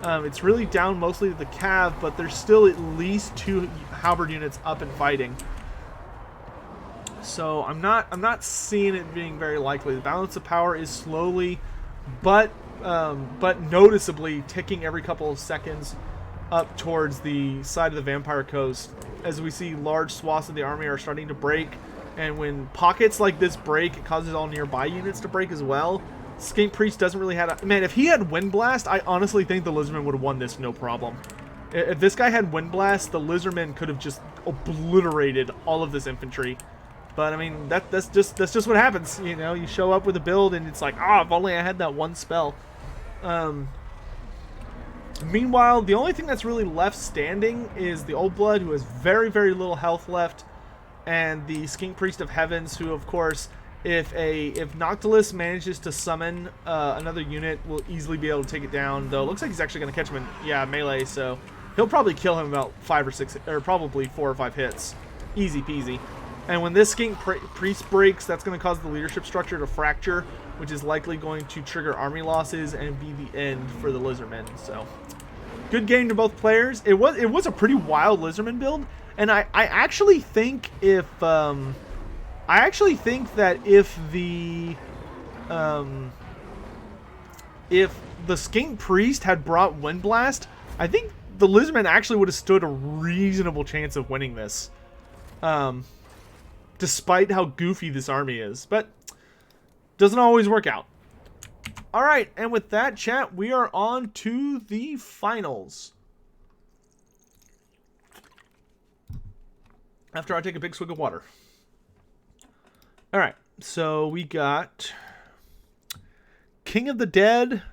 It's really down mostly to the Cav, but there's still at least 2 Halberd units up and fighting. So I'm not seeing it being very likely. The balance of power is slowly, but noticeably ticking every couple of seconds up towards the side of the Vampire Coast, as we see large swaths of the army are starting to break. And when pockets like this break, it causes all nearby units to break as well. Skink Priest doesn't really have a... Man, if he had Wind Blast, I honestly think the Lizardmen would have won this no problem. If this guy had Wind Blast, the Lizardmen could have just obliterated all of this infantry. But I mean, that's just what happens. You know, you show up with a build and it's like, if only I had that one spell. Meanwhile, the only thing that's really left standing is the Old Blood, who has very, very little health left, and the Skink Priest of Heavens, who, of course, if Noctilus manages to summon another unit, will easily be able to take it down. Though it looks like he's actually going to catch him in melee, so he'll probably kill him about 5 or 6, or probably 4 or 5 hits, easy peasy. And when this Skink Priest breaks, that's going to cause the leadership structure to fracture, which is likely going to trigger army losses and be the end for the Lizardmen. So, Good game to both players. It was a pretty wild Lizardman build, and I actually think if that if the Skink Priest had brought Wind Blast, I think the Lizardmen actually would have stood a reasonable chance of winning this. Despite how goofy this army is. But doesn't always work out. Alright, and with that, chat, we are on to the finals. After I take a big swig of water. Alright, so we got King of the Dead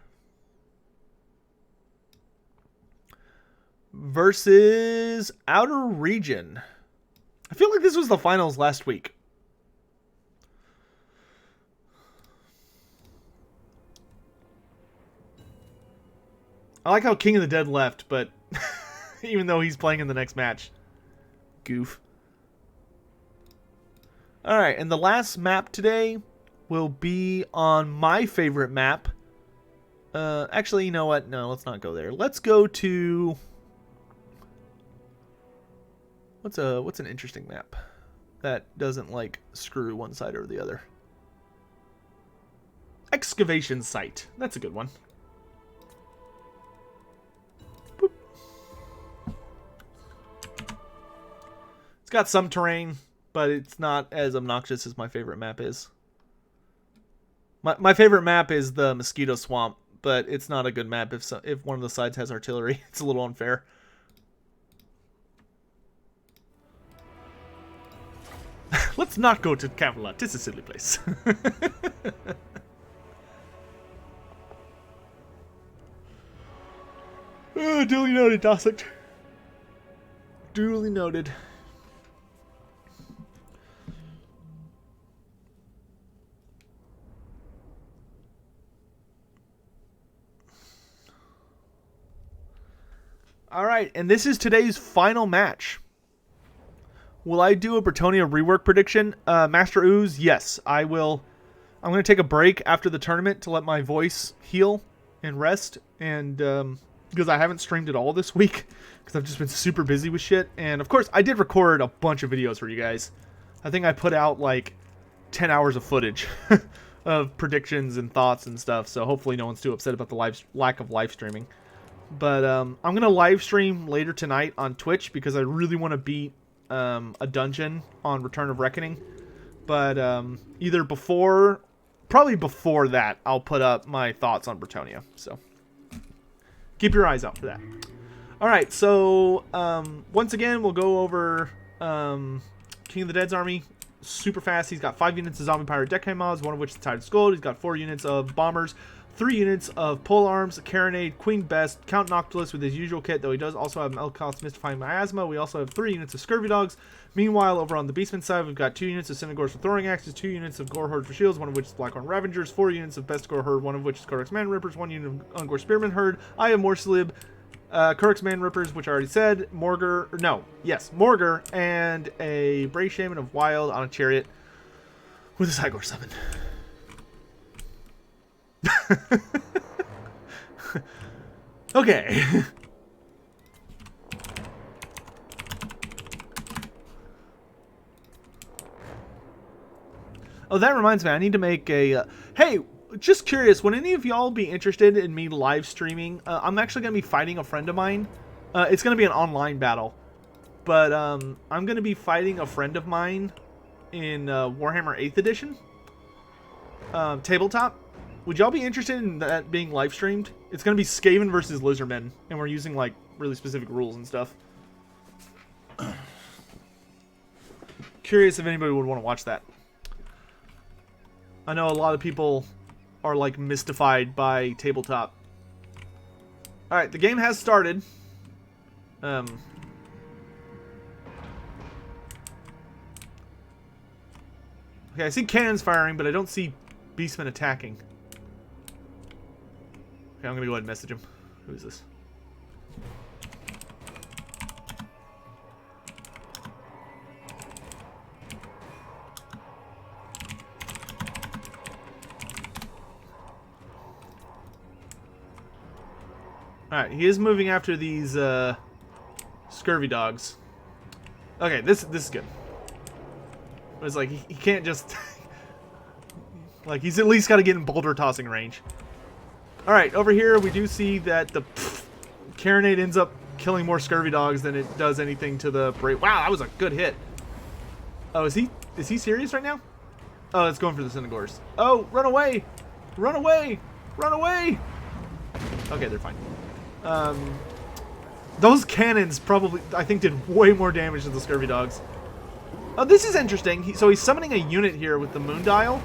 versus Outer Region. I feel like this was the finals last week. I like how King of the Dead left, but even though he's playing in the next match. Goof. Alright, and the last map today will be on my favorite map. Actually, you know what? No, let's not go there. Let's go to... What's an interesting map that doesn't, like, screw one side or the other? Excavation Site. That's a good one. Boop. It's got some terrain, but it's not as obnoxious as my favorite map is. My favorite map is the Mosquito Swamp, but it's not a good map if one of the sides has artillery. It's a little unfair. Let's not go to Camelot. It's a silly place. Oh, duly noted, Dosset. Duly noted. Alright, and this is today's final match. Will I do a Bretonnia rework prediction? Master Ooze, yes, I will. I'm going to take a break after the tournament to let my voice heal and rest. And because I haven't streamed at all this week. Because I've just been super busy with shit. And of course, I did record a bunch of videos for you guys. I think I put out like 10 hours of footage of predictions and thoughts and stuff. So hopefully no one's too upset about the lack of live streaming. But I'm going to live stream later tonight on Twitch because I really want to beat a dungeon on Return of Reckoning. But either probably before that, I'll put up my thoughts on Bretonnia. So keep your eyes out for that. Alright, so once again, we'll go over King of the Dead's army super fast. He's got 5 units of Zombie Pirate Deckhand mods, one of which is Tide of Skull. He's got 4 units of bombers, 3 units of pole arms, Carronade, Queen Best, Count Noctilus with his usual kit, though he does also have Elcoth's Mystifying Miasma. We also have 3 units of Scurvy Dogs. Meanwhile, over on the Beastmen side, we've got 2 units of Synagores for Throwing Axes, 2 units of Gore Horde for Shields, one of which is Blackhorn Ravengers, 4 units of Best Gore Herd, one of which is Codex Man Rippers, 1 unit of Ungor Spearman Herd. I have Morsalib, Codex Man Rippers, which I already said, Morgar, and a Brave Shaman of Wild on a Chariot with a Cygor summon. Okay. Oh, that reminds me. I need to make a... hey, just curious. Would any of y'all be interested in me live streaming? I'm actually going to be fighting a friend of mine. It's going to be an online battle. But I'm going to be fighting a friend of mine in Warhammer 8th Edition. Tabletop. Would y'all be interested in that being live streamed? It's going to be Skaven versus Lizardmen, and we're using like really specific rules and stuff. Curious if anybody would want to watch that. I know a lot of people are like mystified by tabletop. Alright, the game has started. Okay, I see cannons firing, but I don't see beastmen attacking. Okay, I'm gonna go ahead and message him. Who is this? Alright, he is moving after these scurvy dogs. Okay, this is good. It's like he can't just like he's at least got to get in boulder tossing range. All right, over here we do see that the carronade ends up killing more scurvy dogs than it does anything to the brave. Wow, that was a good hit. Oh, is he serious right now? Oh, it's going for the Cynagors. Oh, run away! Run away! Run away! Okay, they're fine. Those cannons probably, I think, did way more damage to the scurvy dogs. Oh, this is interesting. So he's summoning a unit here with the Moondial.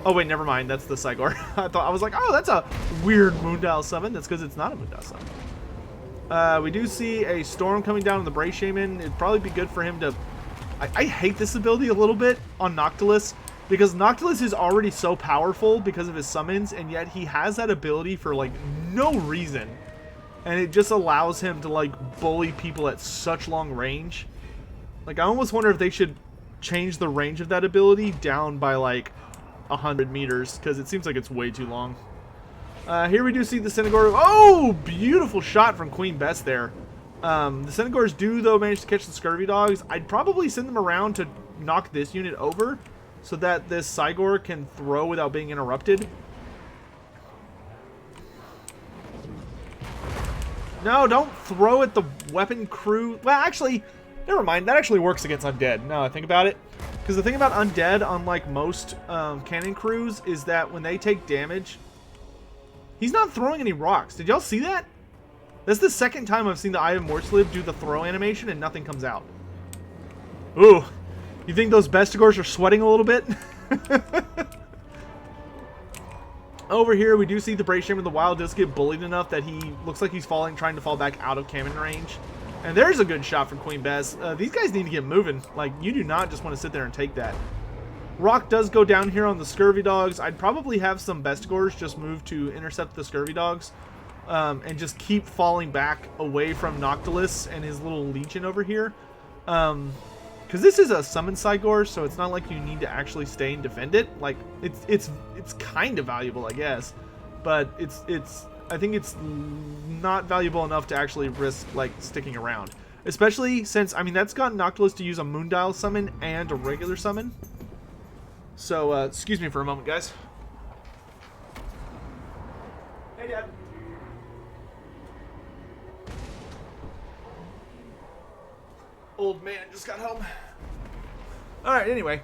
Oh, wait, never mind. That's the Cygor. I was like, oh, that's a weird Moondial summon. That's because it's not a Moondial summon. We do see a storm coming down on the Bray Shaman. It'd probably be good for him to... I hate this ability a little bit on Noctilus, because Noctilus is already so powerful because of his summons, and yet he has that ability for, like, no reason. And it just allows him to, like, bully people at such long range. Like, I almost wonder if they should change the range of that ability down by, like, 100 meters, because it seems like it's way too long. Here we do see the Cynagor. Oh, beautiful shot from Queen Bess there. The Cynagors do, though, manage to catch the scurvy dogs. I'd probably send them around to knock this unit over so that this Cygor can throw without being interrupted. No, don't throw at the weapon crew. Well, actually, never mind. That actually works against undead, now I think about it. Because the thing about undead, unlike most cannon crews, is that when they take damage, he's not throwing any rocks. Did y'all see that? That's the second time I've seen the Eye of Morslib do the throw animation and nothing comes out. Ooh. You think those Bestigors are sweating a little bit? Over here, we do see the Bray Shaman, the Wild Disc, get bullied enough that he looks like he's trying to fall back out of cannon range. And there's a good shot from Queen Bess. These guys need to get moving. Like, you do not just want to sit there and take that. Rock does go down here on the scurvy dogs. I'd probably have some Bestigors just move to intercept the scurvy dogs. And just keep falling back away from Noctilus and his little legion over here. Because this is a summon Cygor, so it's not like you need to actually stay and defend it. Like, it's kind of valuable, I guess. But I think it's not valuable enough to actually risk, like, sticking around. Especially since, I mean, that's gotten Noctilus to use a Moondial summon and a regular summon. So, excuse me for a moment, guys. Hey, Dad. Old man just got home. Alright, anyway.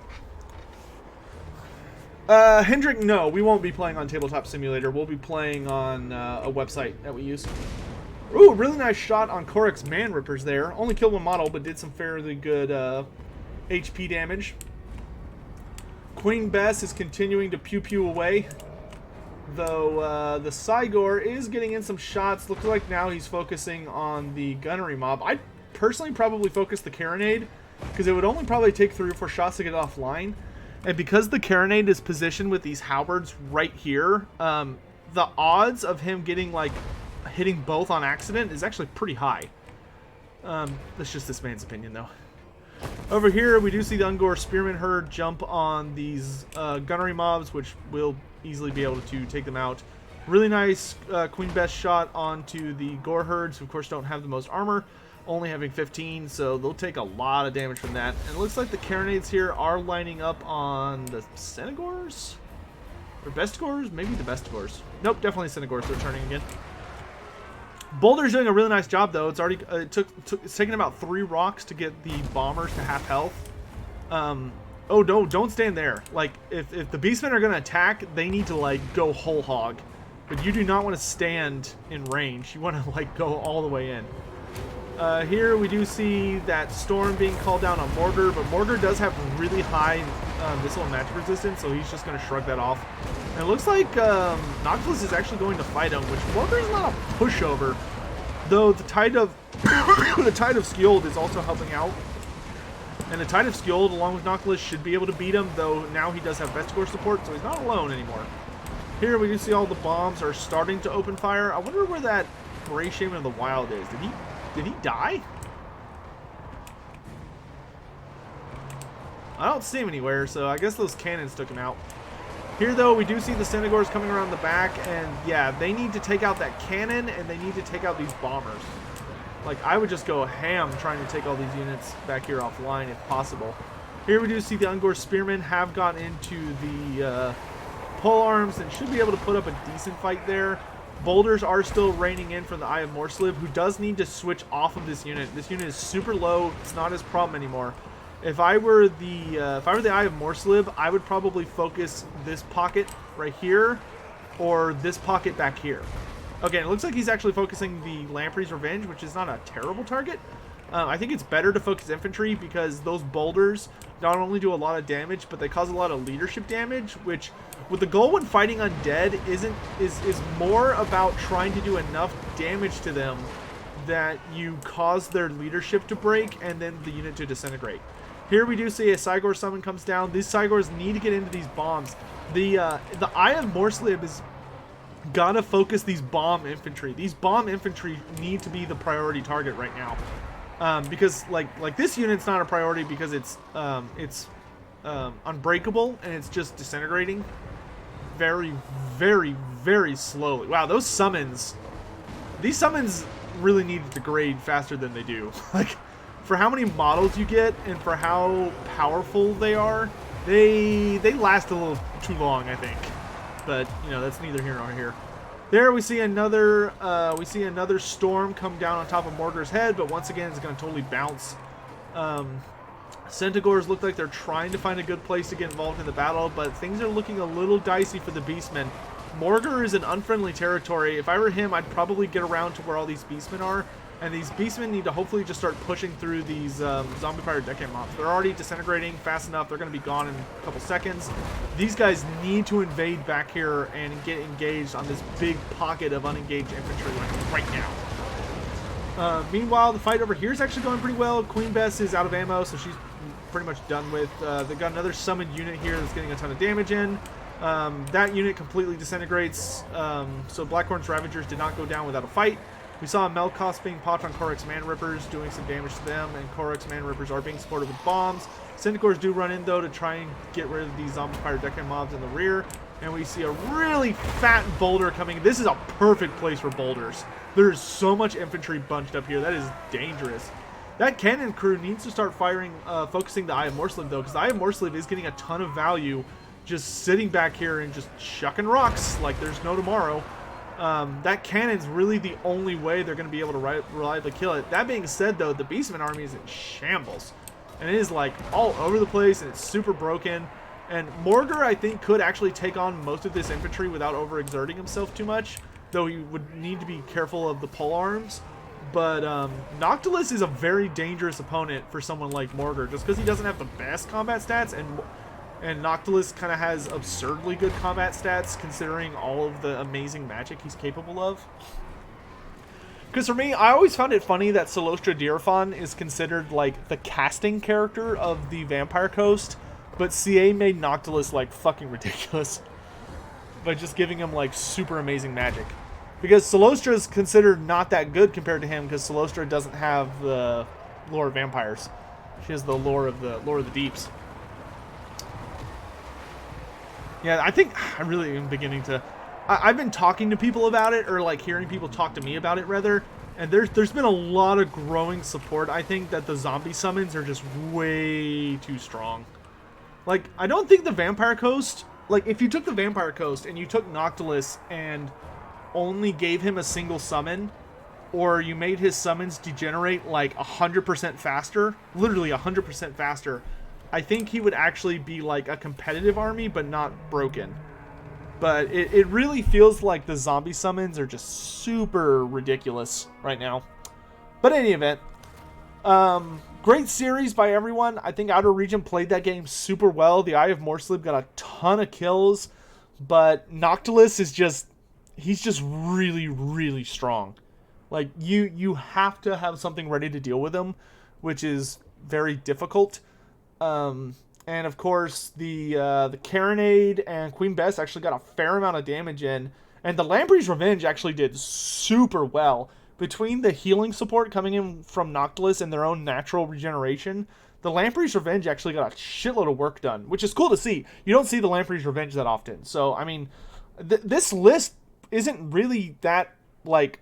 Hendrik, no, we won't be playing on Tabletop Simulator. We'll be playing on a website that we use. Ooh, really nice shot on Korik's Man Rippers there. Only killed one model, but did some fairly good HP damage. Queen Bess is continuing to pew-pew away. Though the Cygor is getting in some shots. Looks like now he's focusing on the gunnery mob. I'd personally probably focus the carronade, because it would only probably take 3 or 4 shots to get offline. And because the carronade is positioned with these halberds right here, the odds of him getting, like, hitting both on accident is actually pretty high. That's just this man's opinion, though. Over here, we do see the Ungor Spearman Herd jump on these gunnery mobs, which will easily be able to take them out. Really nice Queen Bess shot onto the Gore Herds, who of course don't have the most armor, only having 15, so they'll take a lot of damage from that. And it looks like the carronades here are lining up on the Cynagors? Or Bestigors? Maybe the Bestigors. Nope, definitely Cynagors. They're turning again. Boulder's doing a really nice job, though. It's already it's taken about 3 rocks to get the bombers to half health. Oh no, don't stand there. Like, if the Beastmen are gonna attack, they need to, like, go whole hog. But you do not want to stand in range. You want to, like, go all the way in. Here we do see that storm being called down on Morgar, but Morgar does have really high missile and magic resistance, so he's just going to shrug that off. And it looks like Noctilus is actually going to fight him, which Morgar is not a pushover, though the Tide of the Tide of Skjold is also helping out. And the Tide of Skjold, along with Noctilus, should be able to beat him, though now he does have Vestigor support, so he's not alone anymore. Here we do see all the bombs are starting to open fire. I wonder where that Bray Shaman of the Wild is. Did he die? I don't see him anywhere, so I guess those cannons took him out. Here, though, we do see the Centaurs coming around the back, and yeah, they need to take out that cannon, and they need to take out these bombers. Like, I would just go ham trying to take all these units back here offline if possible. Here we do see the Ungor Spearmen have gotten into the pole arms and should be able to put up a decent fight there. Boulders are still raining in from the Eye of Morslib, who does need to switch off of this unit. This unit is super low. It's not his problem anymore. If I were the Eye of Morslib, I would probably focus this pocket right here or this pocket back here. Okay, it looks like he's actually focusing the Lamprey's Revenge, which is not a terrible target. I think it's better to focus infantry because those boulders not only do a lot of damage, but they cause a lot of leadership damage, which with the goal when fighting undead is more about trying to do enough damage to them that you cause their leadership to break and then the unit to disintegrate. Here we do see a Cygor summon comes down. These Cygors need to get into these bombs. The Eye of Morslib is gotta focus these bomb infantry. These bomb infantry need to be the priority target right now. Because like this unit's not a priority because it's unbreakable and it's just disintegrating very, very, very slowly. Wow, those summons, these summons really need to degrade faster than they do. Like, for how many models you get and for how powerful they are, they last a little too long, I think. But you know, that's neither here nor here. There we see another storm come down on top of Morgar's head, but once again it's going to totally bounce. Centaurs look like they're trying to find a good place to get involved in the battle, but things are looking a little dicey for the Beastmen. Morgar is an unfriendly territory. If I were him, I'd probably get around to where all these Beastmen are, and these Beastmen need to hopefully just start pushing through these Zombie Pirate Deckhand mobs. They're already disintegrating fast enough. They're going to be gone in a couple seconds. These guys need to invade back here and get engaged on this big pocket of unengaged infantry right now. Meanwhile, the fight over here is actually going pretty well. Queen Bess is out of ammo, so she's pretty much done with. They've got another summoned unit here that's getting a ton of damage in. That unit completely disintegrates, so Blackhorn's Ravagers did not go down without a fight. We saw Melkos being popped on Korik's Man Rippers, doing some damage to them, and Korik's Man Rippers are being supported with bombs. Centaurs do run in, though, to try and get rid of these Zombie Pirate Deckhand mobs in the rear. And we see a really fat boulder coming. This is a perfect place for boulders. There's so much infantry bunched up here. That is dangerous. That cannon crew needs to start firing, focusing the Eye of Morslib, though, because the Eye of Morslib is getting a ton of value just sitting back here and just chucking rocks like there's no tomorrow. That cannon's really the only way they're going to be able to reliably kill it. That being said, though, the Beastman army is in shambles. And it is, like, all over the place, and it's super broken. And Morgar, I think, could actually take on most of this infantry without overexerting himself too much, though he would need to be careful of the pole arms. But Noctilus is a very dangerous opponent for someone like Morgar, just because he doesn't have the best combat stats, and Noctilus kind of has absurdly good combat stats considering all of the amazing magic he's capable of. Because for me, I always found it funny that Solostra Diarphon is considered like the casting character of the Vampire Coast, but CA made Noctilus like fucking ridiculous by just giving him like super amazing magic. Because Solostra is considered not that good compared to him because Solostra doesn't have the lore of vampires. She has the lore of the deeps. Yeah, I think I really am beginning to... I've been talking to people about it, or like hearing people talk to me about it rather, and there's been a lot of growing support. I think that the zombie summons are just way too strong. Like, I don't think the Vampire Coast... Like, if you took the Vampire Coast and you took Noctilus and only gave him a single summon, or you made his summons degenerate like 100% faster, literally 100% faster, I think he would actually be like a competitive army, but not broken. But it really feels like the zombie summons are just super ridiculous right now. But in any event, great series by everyone. I think Outer Region played that game super well. The Eye of Morslib got a ton of kills, but Noctilus is just... He's just really, really strong. Like, you have to have something ready to deal with him, which is very difficult. And of course, the Carronade and Queen Bess actually got a fair amount of damage in. And the Lamprey's Revenge actually did super well. Between the healing support coming in from Noctilus and their own natural regeneration, the Lamprey's Revenge actually got a shitload of work done, which is cool to see. You don't see the Lamprey's Revenge that often. So, I mean, this list isn't really that, like,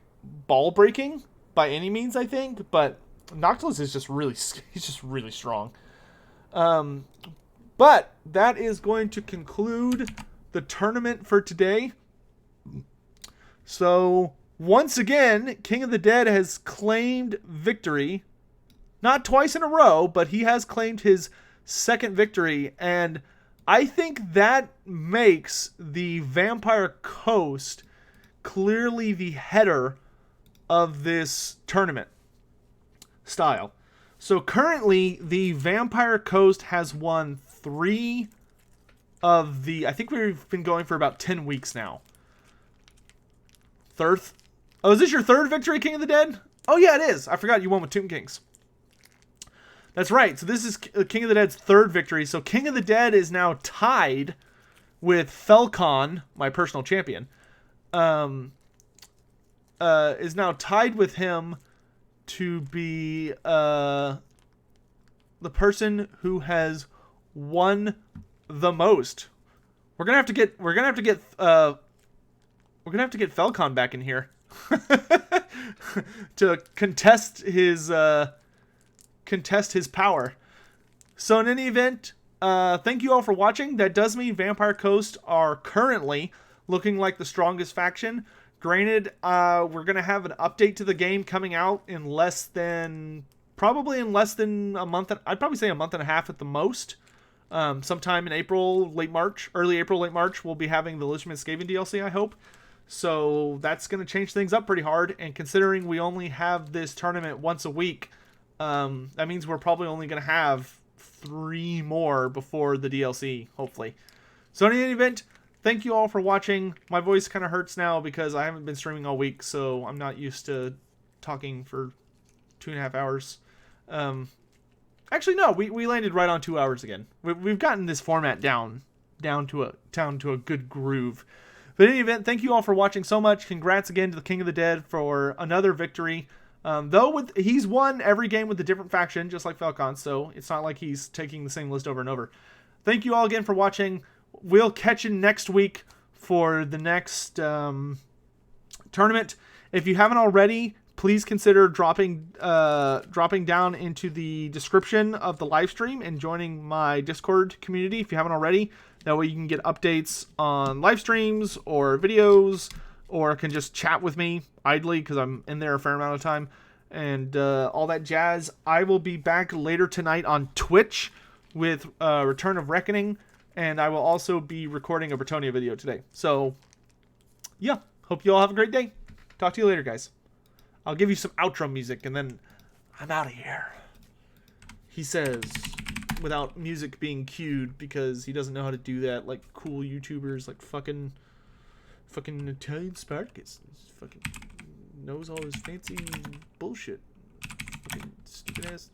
ball-breaking by any means, I think. But Noctilus is just really, he's just really strong. But that is going to conclude the tournament for today. So, once again, King of the Dead has claimed victory. Not twice in a row, but he has claimed his second victory. And I think that makes the Vampire Coast clearly the header of this tournament style. So currently, the Vampire Coast has won 3 of the... I think we've been going for about 10 weeks now. Third... Oh, is this your third victory, King of the Dead? Oh, yeah, it is. I forgot you won with Tomb Kings. That's right. So this is King of the Dead's third victory. So King of the Dead is now tied with Felcon, my personal champion. Is now tied with him to be the person who has won the most. We're gonna have to get Felcon back in here to contest his power. So in any event, thank you all for watching. That does mean Vampire Coast are currently looking like the strongest faction. Granted, we're going to have an update to the game coming out in probably in less than a month. I'd probably say a month and a half at the most. Sometime in April, early April, late March, we'll be having the Lizardmen Skaven DLC, I hope. So that's going to change things up pretty hard. And considering we only have this tournament once a week, that means we're probably only going to have 3 more before the DLC, hopefully. So in any event, thank you all for watching. My voice kind of hurts now because I haven't been streaming all week, so I'm not used to talking for 2.5 hours. Actually, no, we landed right on 2 hours again. We've gotten this format down to a good groove. But in any event, thank you all for watching so much. Congrats again to the King of the Dead for another victory. Though he's won every game with a different faction, just like Falcon, so it's not like he's taking the same list over and over. Thank you all again for watching. We'll catch you next week for the next tournament. If you haven't already, please consider dropping down into the description of the live stream and joining my Discord community if you haven't already. That way you can get updates on live streams or videos, or can just chat with me idly because I'm in there a fair amount of time and all that jazz. I will be back later tonight on Twitch with Return of Reckoning, and I will also be recording a Bretonia video today. So, yeah, hope you all have a great day. Talk to you later, guys. I'll give you some outro music, and then I'm out of here. He says, without music being cued, because he doesn't know how to do that like cool YouTubers like fucking Italian Spartacus. He fucking knows all his fancy bullshit. Fucking stupid ass